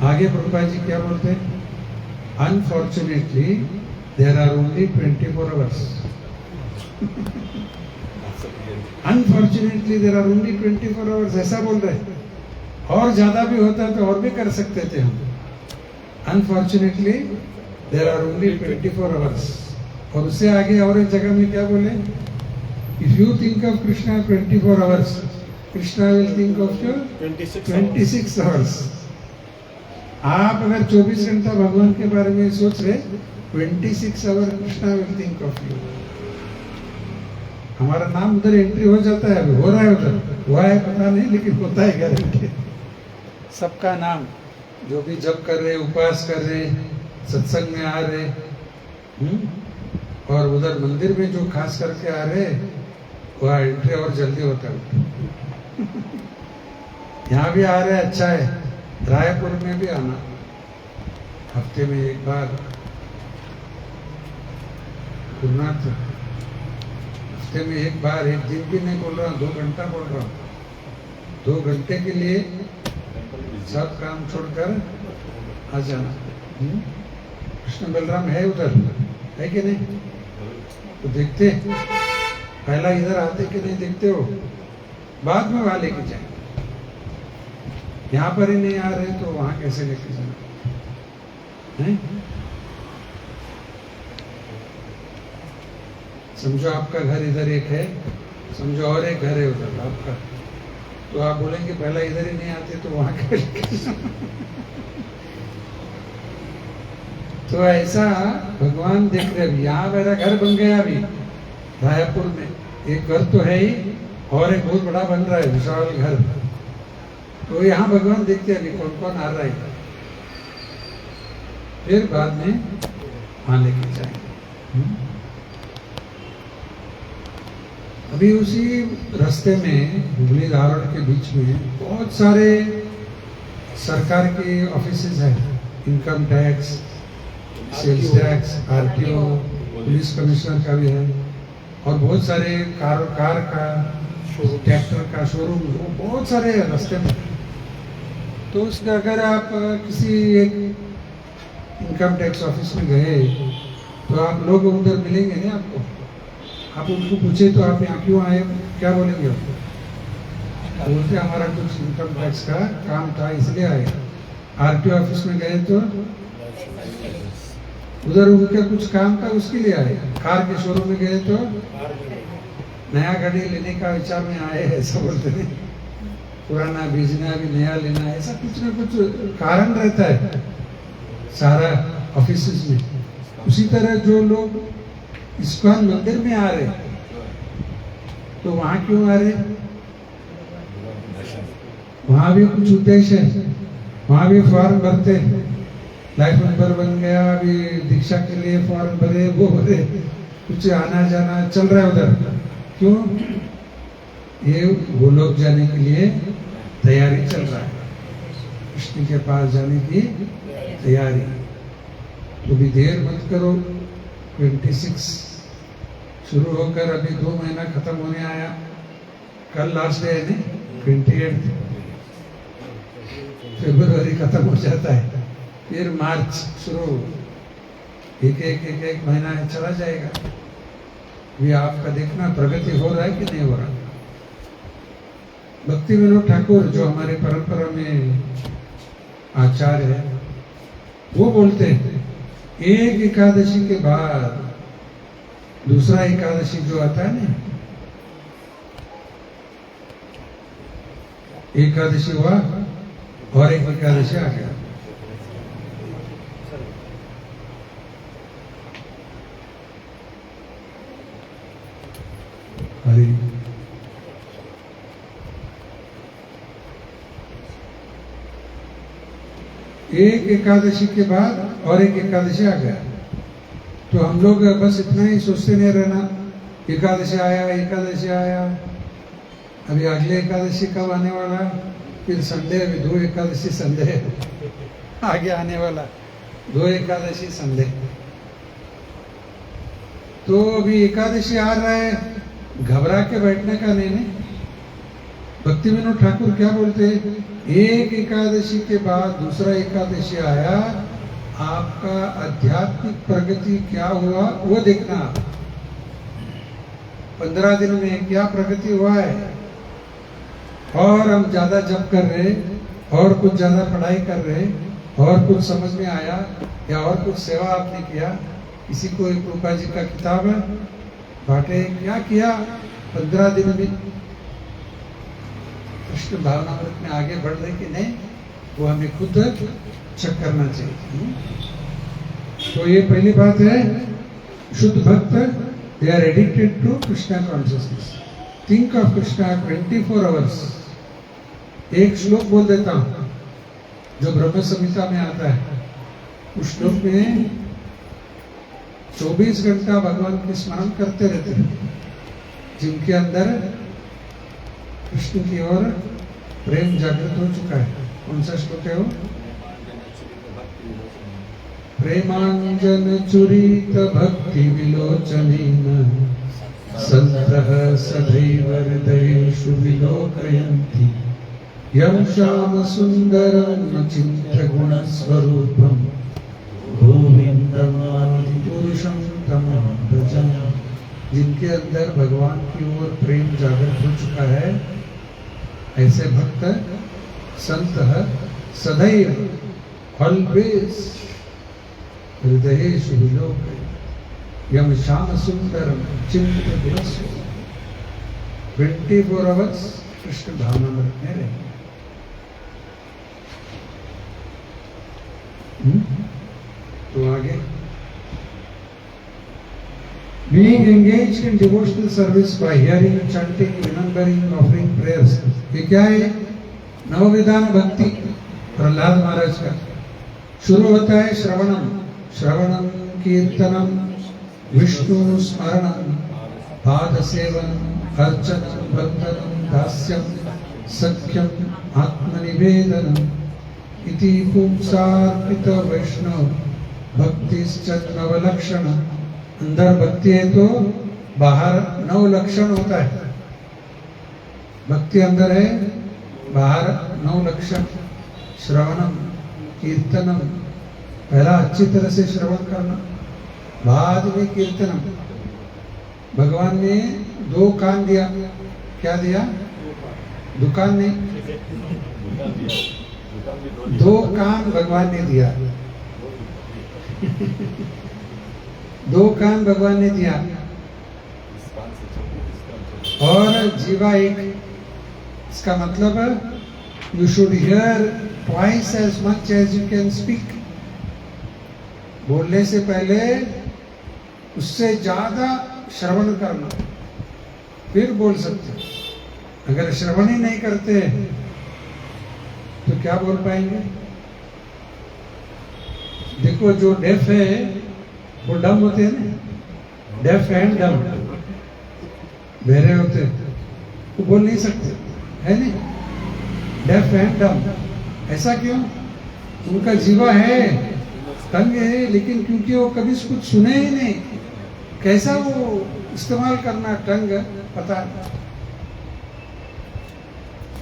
आगे रूपा जी क्या बोलते हैं? Unfortunately there are only 24 hours. Unfortunately there are only 24 hours, ऐसा बोल रहे हैं। और ज्यादा भी होता तो और भी कर सकते थे हम। Unfortunately there are only 24 hours. और उससे आगे और एक जगह में क्या बोले? If you think of Krishna 24 hours, Krishna will think of you 26 hours. आप अगर 24 घंटा भगवान के बारे में सोच रहे, 26 hour Krishna will think of you. हमारा नाम उधर एंट्री हो जाता है, अभी हो रहा है, उधर हुआ है पता नहीं, लेकिन होता है गारंटी। सबका नाम जो भी जप कर रहे, उपवास कर रहे, सत्संग में आ रहे, और उधर मंदिर में जो खास करके आ रहे, वह एंट्री और जल्दी होता है। यहाँ भी आ रहे, अच्छा है। रायपुर में भी आना, हफ्ते में एक बार। गुरुनाथ हफ्ते में एक बार, एक दिन भी नहीं बोल रहा हूँ, 2 घंटा बोल रहा हूँ। 2 घंटे के लिए सब काम छोड़कर आ जाना। कृष्ण बलराम है उधर, है कि नहीं? तो देखते, पहला इधर आते कि नहीं देखते हो, बाद में वहां लेके जाएंगे। यहाँ पर ही नहीं आ रहे तो वहां कैसे लेके जाना है? समझो आपका घर इधर एक है, समझो और एक घर है उधर आपका, तो आप बोलेंगे पहला इधर ही नहीं आते तो वहां कैसे? तो ऐसा भगवान देख रहे। अभी यहाँ मेरा घर बन गया, अभी रायपुर में एक घर तो है ही, और एक बहुत बड़ा बन रहा है, विशाल घर। तो यहाँ भगवान देखते हैं अभी कौन कौन आ रहा है, फिर बाद में वहां लेके जाएंगे। अभी उसी रास्ते में हुगली धारण के बीच में बहुत सारे सरकार के ऑफिसेज हैं, income tax, sales tax, RTO, police commissioner का भी है, और बहुत सारे कार का, ट्रैक्टर का शोरूम, बहुत सारे रास्ते में। तो उसका अगर आप किसी एक इनकम टैक्स ऑफिस में गए तो आप लोग उधर मिलेंगे नहीं आपको, आप उनको पूछे तो आप यहाँ क्यों आए, क्या बोलेंगे आपको? बोलते हमारा कुछ इनकम टैक्स का काम था इसलिए आए। आरटीओ ऑफिस में गए तो उधर उनका कुछ काम था उसके लिए आए। कार के शोरूम में गए तो नया गाड़ी लेने का विचार में आए, ऐसा बोलते नहीं, पुराना बेचना भी नया लेना, ऐसा कुछ ना कुछ कारण रहता है सारा ऑफिस में। उसी तरह जो लोग इस्कॉन मंदिर में आ रहे तो वहां क्यों आ रहे? वहां भी कुछ उद्देश्य है, वहां भी फॉर्म भरते, लाइफ मेंबर बन गया, अभी दीक्षा के लिए फॉर्म भरे, वो भरे, कुछ आना जाना चल रहा है उधर। क्यों? ये वो लोग जाने के लिए तैयारी चल रहा है, कृष्ण के पास जाने की तैयारी। तो भी देर मत करो, 26 शुरू होकर अभी 2 महीना खत्म होने आया, कल लास्ट डे है नहीं, 28 फरवरी खत्म हो जाता है, फिर मार्च शुरू, एक महीना चला जाएगा। भी आपका देखना प्रगति हो रहा है कि नहीं हो रहा। भक्ति विनोद ठाकुर जो हमारे परंपरा में आचार्य है, वो बोलते हैं एक एकादशी के बाद दूसरा एकादशी जो आता है ना, एकादशी हुआ और एक एकादशी आ गया। हरी एक एकादशी के बाद और एक एकादशी आ गया। तो हम लोग बस इतना ही सोचते नहीं रहना, एकादशी आया एकादशी आया, अभी अगले एकादशी कब आने वाला, फिर संडे, अभी 2 एकादशी संडे आगे आने वाला, 2 एकादशी संडे। तो अभी एकादशी आ रहा है, घबरा के बैठने का नहीं। भक्ति विनोद ठाकुर क्या बोलते हैं, एक एकादशी के बाद दूसरा एकादशी आया, आपका आध्यात्मिक प्रगति क्या हुआ वो देखना। 15 दिन में क्या प्रगति हुआ है, और हम ज्यादा जप कर रहे, और कुछ ज्यादा पढ़ाई कर रहे, और कुछ समझ में आया, या और कुछ सेवा आपने किया, किसी को एक रूपा जी का किताब बांटे, क्या किया 15 दिन में, कृष्ण भावनामृत में आगे बढ़ रहे कि नहीं, वो हमें खुद चेक करना चाहिए। तो ये पहली बात है, शुद्ध भक्त they are addicted to Krishna consciousness, think of Krishna 24 hours. एक श्लोक बोल देता हूं जो ब्रह्म संहिता में आता है, उस श्लोक में 24 घंटा भगवान के स्मरण करते रहते हैं, जिनके अंदर कृष्ण की ओर प्रेम जागृत हो चुका है। कौन सा श्लोक है वो? प्रेमांजन चुरित भक्ति विलोचनेन सन्तः सदैव हृदयेषु विलोकयन्ति यं श्याम सुन्दरं चिन्त्य गुणस्वरूपं गोविन्दं आदिपुरुषं तमं भजामि। जिनके अंदर भगवान की ओर प्रेम जागृत हो चुका है, ऐसे भक्त संत सदैव ऑलवेज हृदयेषु विलोकयन्ति यं श्याम सुंदरम चिंत्य गुणस्वरूपं। 24 आवर्स कृष्ण भावनामृत में रहे। तो आगे being engaged in devotional service by hearing, chanting, remembering, offering prayers, ये क्या है? नवविधान भक्ति प्रहलाद महाराज का शुरू होता है श्रवणम, श्रवणम कीर्तनम विष्णु स्मरणम पाद सेवनम अर्चनम वंदनम दास्यम सख्यम आत्मनिवेदनम इति पुंसार्पित वैष्णव भक्तिश्च नवलक्षण। अंदर भक्ति है तो बाहर 9 लक्षण होता है। भक्ति अंदर है, बाहर 9 लक्षण। श्रवणम कीर्तनम, पहला अच्छी तरह से श्रवण करना, बाद में कीर्तनम। भगवान ने 2 कान दिया, क्या दिया? दुकान नहीं, 2 कान भगवान ने दिया। 2 कान भगवान ने दिया और जीवा एक। इसका मतलब you should hear twice as much as you can speak. बोलने से पहले उससे ज्यादा श्रवण करना, फिर बोल सकते। अगर श्रवण ही नहीं करते तो क्या बोल पाएंगे? देखो, जो डेफ है वो डम होते हैं ना, डेफ एंड डम, बहरे होते हैं, वो बोल नहीं सकते, है नहीं? डेफ एंड डम, ऐसा क्यों? उनका जीवा है, टंग है, लेकिन क्योंकि वो कभी कुछ सुने ही नहीं, कैसा वो इस्तेमाल करना टंग पता नहीं।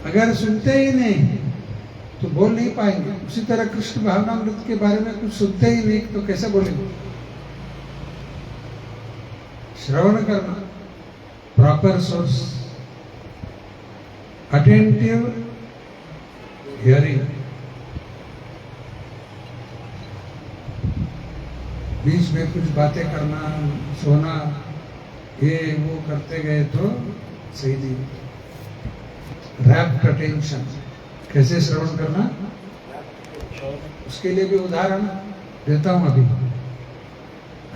अगर सुनते ही नहीं तो बोल नहीं पाएंगे। उसी तरह कृष्ण भावनामृत के बारे में कुछ सुनते ही नहीं तो कैसे बोलेंगे? श्रवण करना, प्रॉपर सोर्स, अटेंटिव हियरिंग। बीच में कुछ बातें करना, सोना, ये वो करते गए तो सही नहीं। रैप्ट अटेंशन, कैसे श्रवण करना, उसके लिए भी उदाहरण देता हूं। अभी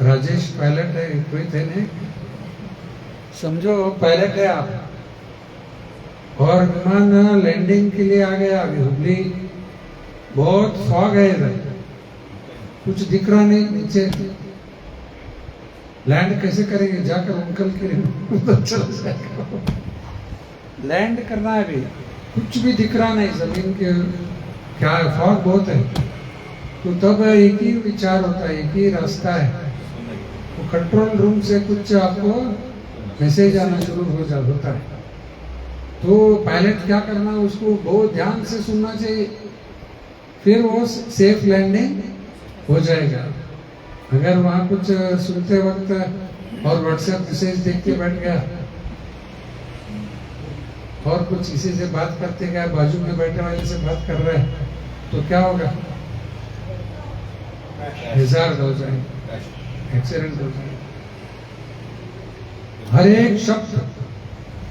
राजेश पायलट है, कोई थे नहीं, समझो पायलट है आप, और विमान लैंडिंग के लिए आ गया अभी हुबली, बहुत फॉग है इधर, कुछ दिख रहा नहीं नीचे, लैंड कैसे करेंगे? जाकर अंकल के उधर चला जाएगा, लैंड करना है अभी, कुछ भी दिख रहा नहीं जमीन के, क्या है, फॉग बहुत है। तो तब एक ही विचार होता है, एक ही रास्ता है, वो कंट्रोल रूम से कुछ आपको मैसेज आना शुरू होता है। तो पायलट क्या करना, उसको बहुत ध्यान से सुनना चाहिए, फिर वो सेफ लैंडिंग हो जाएगा। अगर वहां कुछ सुनते वक्त और व्हाट्सएप मैसेज देख के बैठ गया और कुछ किसी से बात करते गया, बाजू में बैठे वाले से बात कर रहे हैं, तो क्या होगा? हैजार्ड हो जाएगा, एक्सीडेंट हो जाएगा। हर एक शब्द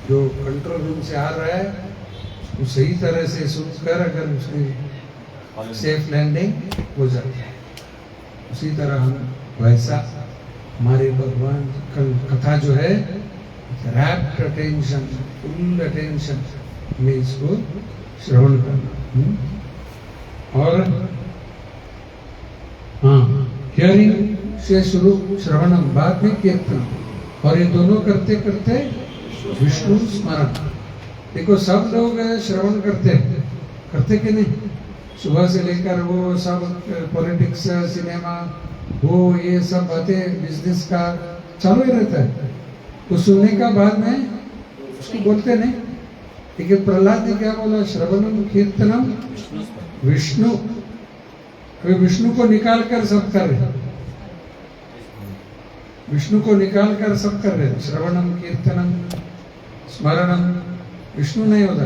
जो कंट्रोल रूम से आ रहा है वो सही तरह से सुनकर अगर उसमें सेफ लैंडिंग हो जाती है, उसी तरह हम वैसा हमारे भगवान कथा जो है, रैप्ट अटेंशन, फुल अटेंशन में इसको श्रवण करना। और हाँ, हियरिंग से शुरू श्रवणम, बाद में कीर्तन, और ये दोनों करते करते विष्णु स्मरण। देखो, सब लोग श्रवण करते कि नहीं? सुबह से लेकर वो सब पॉलिटिक्स, सिनेमा, वो ये सब बातें बिजनेस का चालू ही रहता है। तो सुनने का बाद में उसको बोलते नहीं, लेकिन प्रहलाद ने क्या बोला? श्रवणम कीर्तनम विष्णु। अभी विष्णु को निकाल कर सब कर रहे, विष्णु को निकाल कर सब कर रहे। श्रवणम कीर्तनम स्मरणम, विष्णु नहीं होता,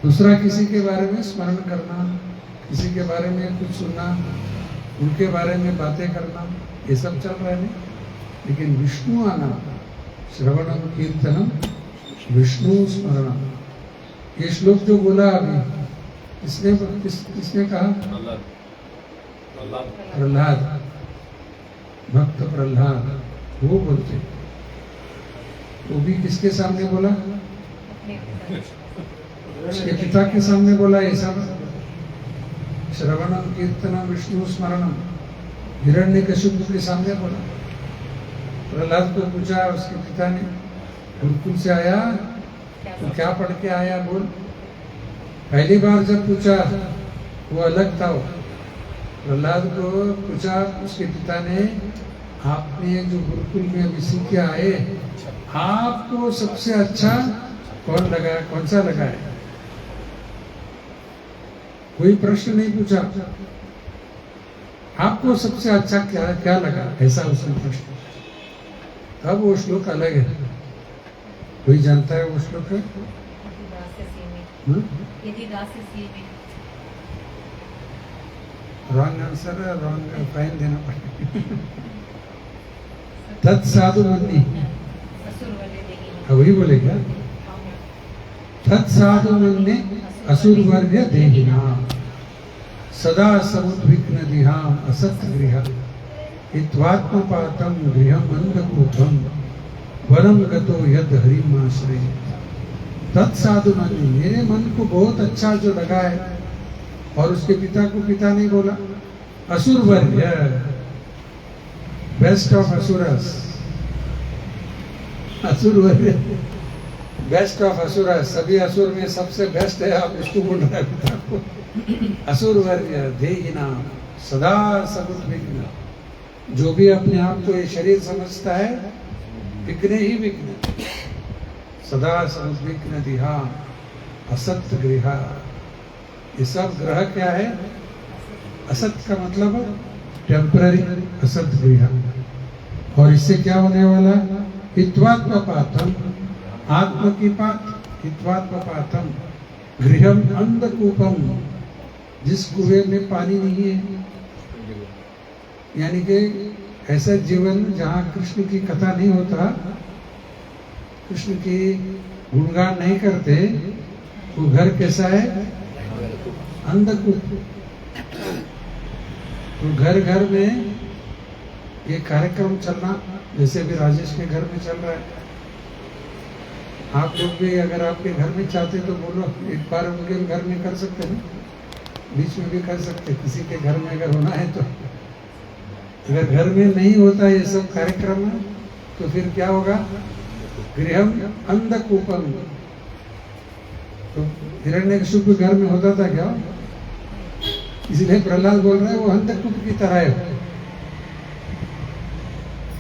दूसरा किसी के बारे में स्मरण करना, किसी के बारे में कुछ सुनना, उनके बारे में बातें करना, ये सब चल रहा है नहीं। लेकिन विष्णु आना, श्रवणम कीर्तनम विष्णु स्मरणम, ये श्लोक जो बोला अभी, किसने कहा? प्रहलाद, भक्त प्रहलाद, वो बोलते। वो भी किसके सामने बोला? उसके पिता के सामने बोला। ये सब श्रवणम कीर्तनम विष्णु स्मरणम हिरण्यकशिपु के सामने बोला। प्रहलाद को पूछा उसके पिता ने, गुरुकुल से आया तो क्या पढ़ के आया बोल। पहली बार जब पूछा वो अलग था। प्रहलाद को पूछा उसके पिता ने, आपने जो गुरुकुल में अभी सीख के आए, आपको सबसे अच्छा कौन लगा, कौन सा लगा है? कोई प्रश्न नहीं पूछा, आपको सबसे अच्छा क्या क्या लगा, ऐसा उसने प्रश्न। तब वो श्लोक अलग है, कोई जानता है वो श्लोक है? यदि दास्यसि में रॉन्ग आंसर है, रॉन्ग फाइन देना पड़ेगा। तत्साधु मन्नि, असुरवर्य देहि वही बोलेगा। तत्साधु मन्नि असुरवर्य देहिना सदा समुद्विग्न दिहाम असत गृह हित्वात्मपातम गृहम अंधकूपम वरम गतो यद हरिमाश्रय। तत्साधु मन्नि, मेरे मन को बहुत अच्छा जो लगा है, और उसके पिता को पिता नहीं बोला। असुरवर्य, बेस्ट ऑफ असुरस, असुरवर्य बेस्ट ऑफ असुरस, सभी असुर में सबसे बेस्ट है, आप इसको बोल रहे हैं पिता को। असुरवर्य देहिना सदा समुद्विग्न, जो भी अपने आप को ये शरीर समझता है विघ्न ही विघ्न, सदा समुद्विग्न दिहा असत गृह। ये सब ग्रह क्या है? असत का मतलब टेम्पररी, असत गृह। और इससे क्या होने वाला? हित्वात्मपातम, आत्म की पात, हित्वात्मपातम गृहम अंधकूपम, जिस कुएं में पानी नहीं है, यानी कि ऐसा जीवन जहाँ कृष्ण की कथा नहीं होता, कृष्ण की गुणगान नहीं करते, वो घर कैसा है? अंधकूप। तो घर घर में ये कार्यक्रम चलना, जैसे भी राजेश के घर में चल रहा है, आप लोग भी अगर आपके घर में चाहते तो बोलो, एक बार उनके घर में कर सकते हैं, बीच में भी कर सकते, किसी के घर में अगर होना है तो। अगर घर में नहीं होता ये सब कार्यक्रम तो फिर क्या होगा? गृहम अंधकूपम। तो हिरण्यकशिपु के घर में होता था क्या? इसलिए प्रहलाद बोल रहे हैं वो अंधकूप की तरह है।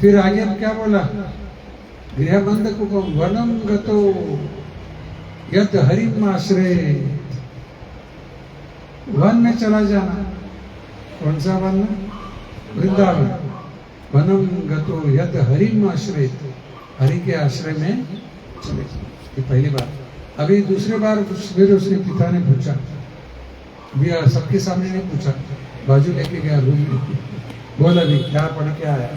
फिर आगे क्या बोला? गृहम अंधकूपम वनम गतो यद हरिम आश्रय, वन में चला जाना। कौन सा वन? वृंदावन। वनम गतो यद हरिम आश्रय, हरि के आश्रय में चले। ये पहली बार। अभी दूसरी बार फिर उसके पिता ने पूछा, सबके सामने नहीं पूछा, बाजू लेके गया रूम में, बोला अभी क्या पढ़ के आया।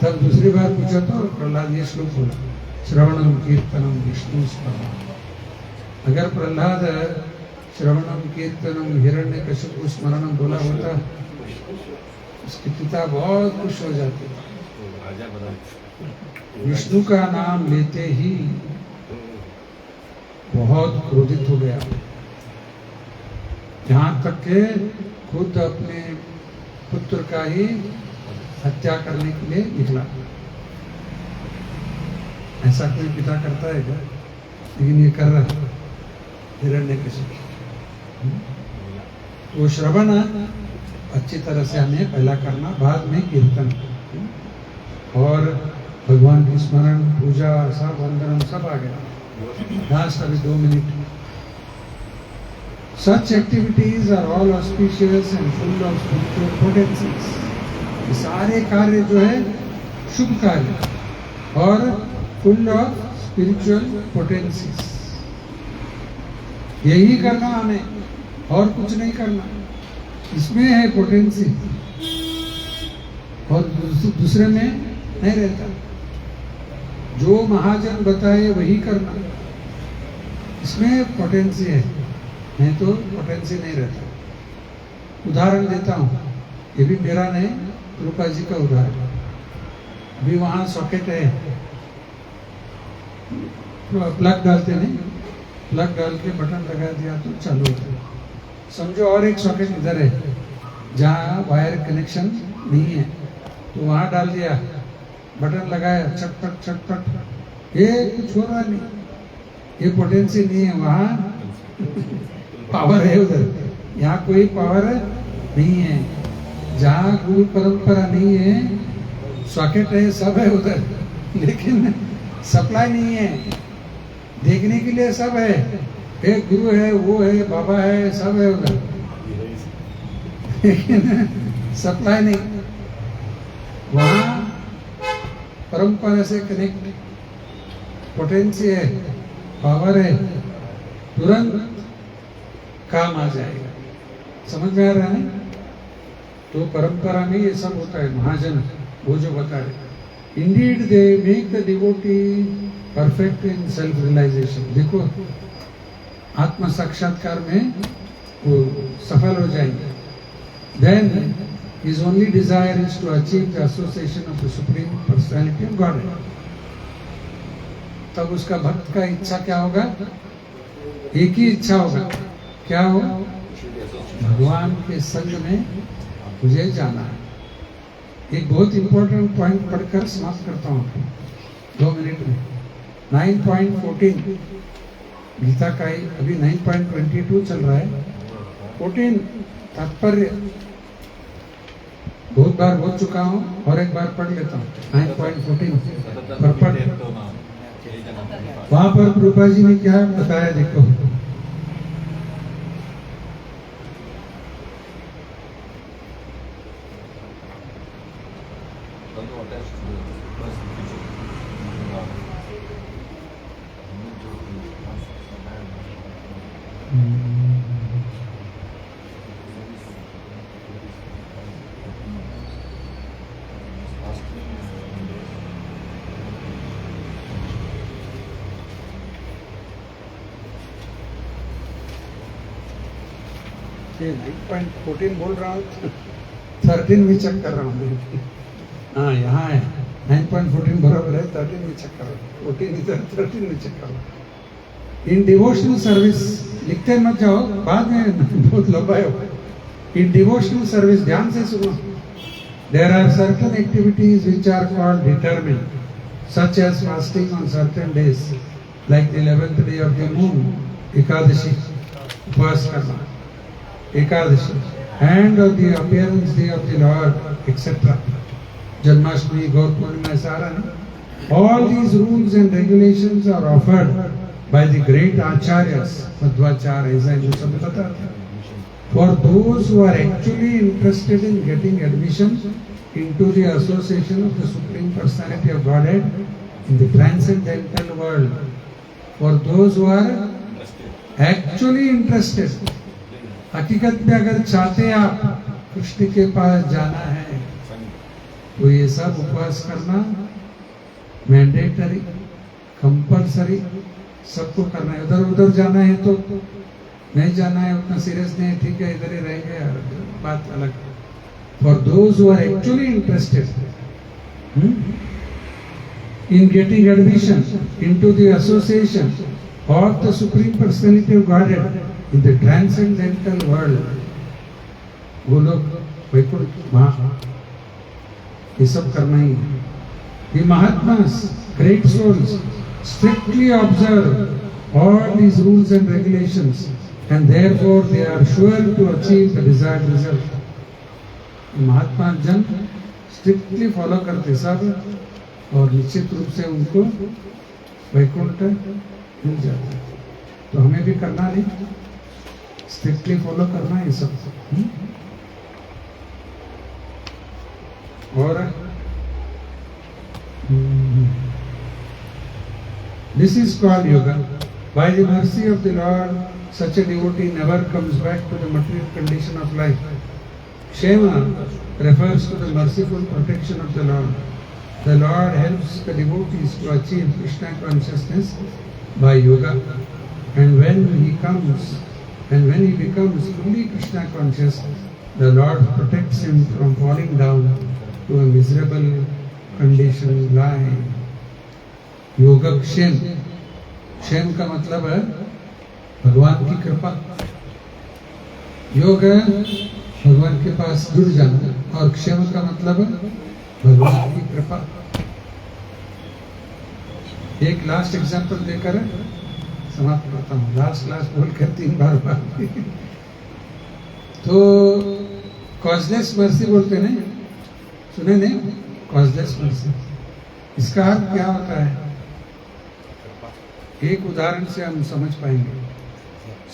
तब दूसरी बार पूछा तो प्रहलाद ये श्लोक बोला, श्रवणम कीर्तनम विष्णु स्मरणम। अगर प्रहलाद श्रवणम कीर्तनम हिरण्यकशिपु स्मरणम बोला होता, उसके पिता बहुत खुश हो जाते। विष्णु का नाम लेते ही बहुत क्रोधित हो गया, यहाँ तक के खुद अपने पुत्र का ही हत्या करने के लिए निकला। ऐसा कोई पिता करता है क्या? लेकिन ये कर रहा है हिरण्यकशिपु। वो श्रवण अच्छी तरह से हमें पहला करना, बाद में कीर्तन और भगवान की स्मरण, पूजा, सब वंदन सब आ गया। लास्ट अभी 2 minute. Such activities are all auspicious and full of spiritual potencies. ये सारे कार्य जो है शुभ कार्य और full of spiritual potencies। यही करना हमें और कुछ नहीं करना, इसमें है पोटेंसी और दूसरे में नहीं रहता। जो महाजन बताए वही करना, इसमें पोटेंसी है, नहीं तो पोटेंसी नहीं रहता। उदाहरण देता हूँ, ये भी मेरा नहीं, रूपा जी का उदाहरण। भी वहाँ सॉकेट है, प्लग डालते नहीं, प्लग डाल के बटन लगा दिया तो चालू होता है। समझो और एक सॉकेट इधर है जहाँ वायर कनेक्शन नहीं है, तो वहाँ डाल दिया, बटन लगाया, चटपट चटपट, ये कुछ हो रहा नहीं, ये पोटेंसी नहीं है। वहाँ पावर है, उधर यहाँ कोई पावर नहीं है। जहाँ गुरु परंपरा नहीं है, सॉकेट है, सब है उधर, लेकिन सप्लाई नहीं है। देखने के लिए सब है, एक गुरु है, वो है, बाबा है, सब है उधर, लेकिन सप्लाई नहीं। वहाँ परंपरा से कनेक्ट, पोटेंसी है, पावर है, तुरंत काम आ जाएगा। समझ में आ रहा है? तो परंपरा में ये सब होता है। महाजन वो जो बता रहे, indeed they make the devotee perfect in self realization. देखो आत्म साक्षात्कार में वो सफल हो जाएंगे। Then his only desire is to achieve the association of the Supreme Personality of Godhead. तब उसका भक्त का इच्छा क्या होगा? एक ही इच्छा होगा, क्या हो? भगवान के संग में मुझे जाना है। एक बहुत इंपॉर्टेंट पॉइंट पढ़कर समाप्त करता हूँ 2 मिनट में। 9.14 गीता का ही, अभी 9.22 चल रहा है। 14 तात्पर्य बहुत बार बोल चुका हूँ और एक बार पढ़ लेता हूँ। 9.14 पर्पट, वहां पर प्रभुपा जी ने क्या बताया देखो। ये 9.14 बोल रहा हूँ, 13 भी चेक कर रहा हूँ। हाँ यहाँ है 9.14 बराबर है, 13 भी चेक कर रहा हूँ, 14 इधर 13 भी चेक कर रहा हूँ। इन डिवोशनल सर्विस, लिखते मत जाओ बाद में बहुत लंबा है। इन डिवोशनल सर्विस, ध्यान से सुनो। There are certain activities which are called determined, such as fasting on certain days, like the 11th day of the moon, Ekadashi, उपवास करना, Ekadashi, and of the appearance day of the Lord, etc. Janmashtami, Gaur Purnima, सारा नहीं। All these rules and regulations are offered by the great acharyas, Madhvacharya, ऐसा जो सब बताते हैं, for those who are actually interested in getting admission into the association of the Supreme Personality of Godhead in the transcendental world. For those who are actually interested, हकीकत में अगर चाहते आप कृष्ण के पास जाना है तो ये सब उपवास करना मैंडेटरी, कंपल्सरी, सबको करना है। उधर उधर जाना है तो नहीं जाना है, उतना सीरियस नहीं है, ठीक है इधर ही रहेंगे, बात अलग। For those who are actually interested in getting admission into the association of the supreme personality of godhead in the transcendental world, वो लोग वैकुंठ महा, ये सब करना ही है। The Mahatmas, great souls, strictly observe all these rules and regulations, and therefore they are sure to achieve the desired result. महात्मा जन स्ट्रिक्टली फॉलो करते सब, और निश्चित रूप से उनको वैकुंठ मिल जाता है। तो हमें भी करना नहीं, स्ट्रिक्टली फॉलो करना है सब। और this is called yoga. By the mercy of the Lord, such a devotee never comes back to the material condition of life. Kshema refers to the merciful protection of the Lord. The Lord helps the devotees to achieve Krishna consciousness by yoga. And when he becomes fully Krishna conscious, the Lord protects him from falling down to a miserable condition life. योगक्षेम, क्षेम का मतलब है भगवान की कृपा। योग है भगवान के पास जुड़ जाना, और क्षेम का मतलब है भगवान की कृपा। एक लास्ट एग्जांपल देकर समाप्त करता हूँ। लास्ट बोलकर 3 बार तो कॉजलेस मर्सी बोलते नहीं, सुने नहीं? कॉजलेस मर्सी, इसका अर्थ क्या होता है? एक उदाहरण से हम समझ पाएंगे।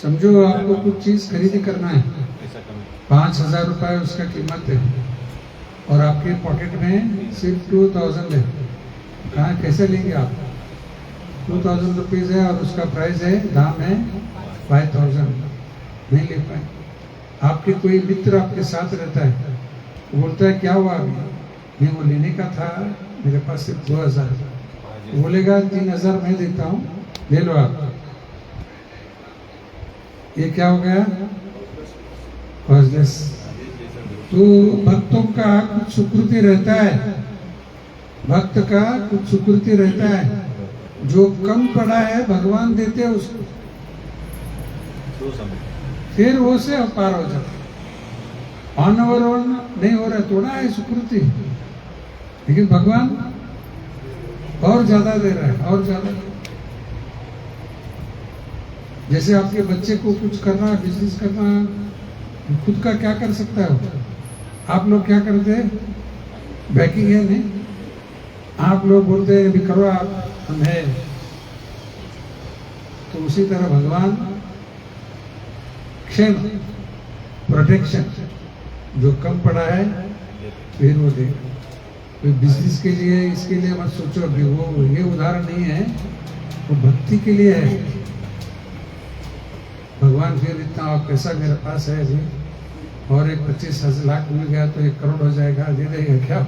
समझो आपको कुछ चीज खरीदी करना है, 5,000 रुपये उसका कीमत है और आपके पॉकेट में सिर्फ 2,000 है। कहाँ कैसे लेंगे आप? 2,000 रुपीज़ है और उसका प्राइस है, दाम है 5,000, नहीं ले पाए। आपके कोई मित्र आपके साथ रहता है, वो बोलता है क्या हुआ अभी? नहीं, वो लेने का था, मेरे पास सिर्फ 2,000। बोलेगा 3,000 मैं देता हूँ, ले लो आप। ये क्या हो गया? तो भक्तों का कुछ सुकृति रहता है, भक्त का कुछ सुकृति रहता है, जो कम पड़ा है भगवान देते हैं उसको, फिर वो से अपार हो जाता। ऑन ओवर ऑन नहीं हो रहा, थोड़ा है सुकृति, लेकिन भगवान और ज्यादा दे रहा है, और ज्यादा। जैसे आपके बच्चे को कुछ करना, बिजनेस करना, खुद का क्या कर सकता है वो? आप लोग क्या करते हैं? बैकिंग है नहीं, आप लोग बोलते हैं अभी करो आप, हम है। तो उसी तरह भगवान क्षेम, प्रोटेक्शन, जो कम पड़ा है फिर वो दे। कोई बिजनेस के लिए, इसके लिए मत सोचो कि वो, ये उदाहरण नहीं है, वो भक्ति के लिए है। भगवान फिर इतना पैसा मेरे पास है अभी, और एक 25 लाख मिल गया तो 1 करोड़ हो जाएगा, दे देगा क्या?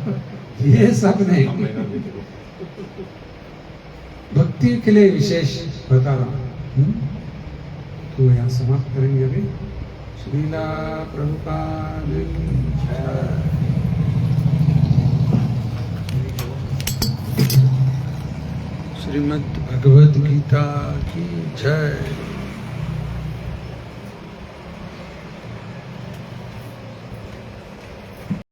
ये सब नहीं, भक्ति के लिए विशेष बता रहा हूँ। तो यहाँ समाप्त करेंगे अभी। श्रीला प्रभुपाद की जय। श्रीमद् भगवद गीता की जय।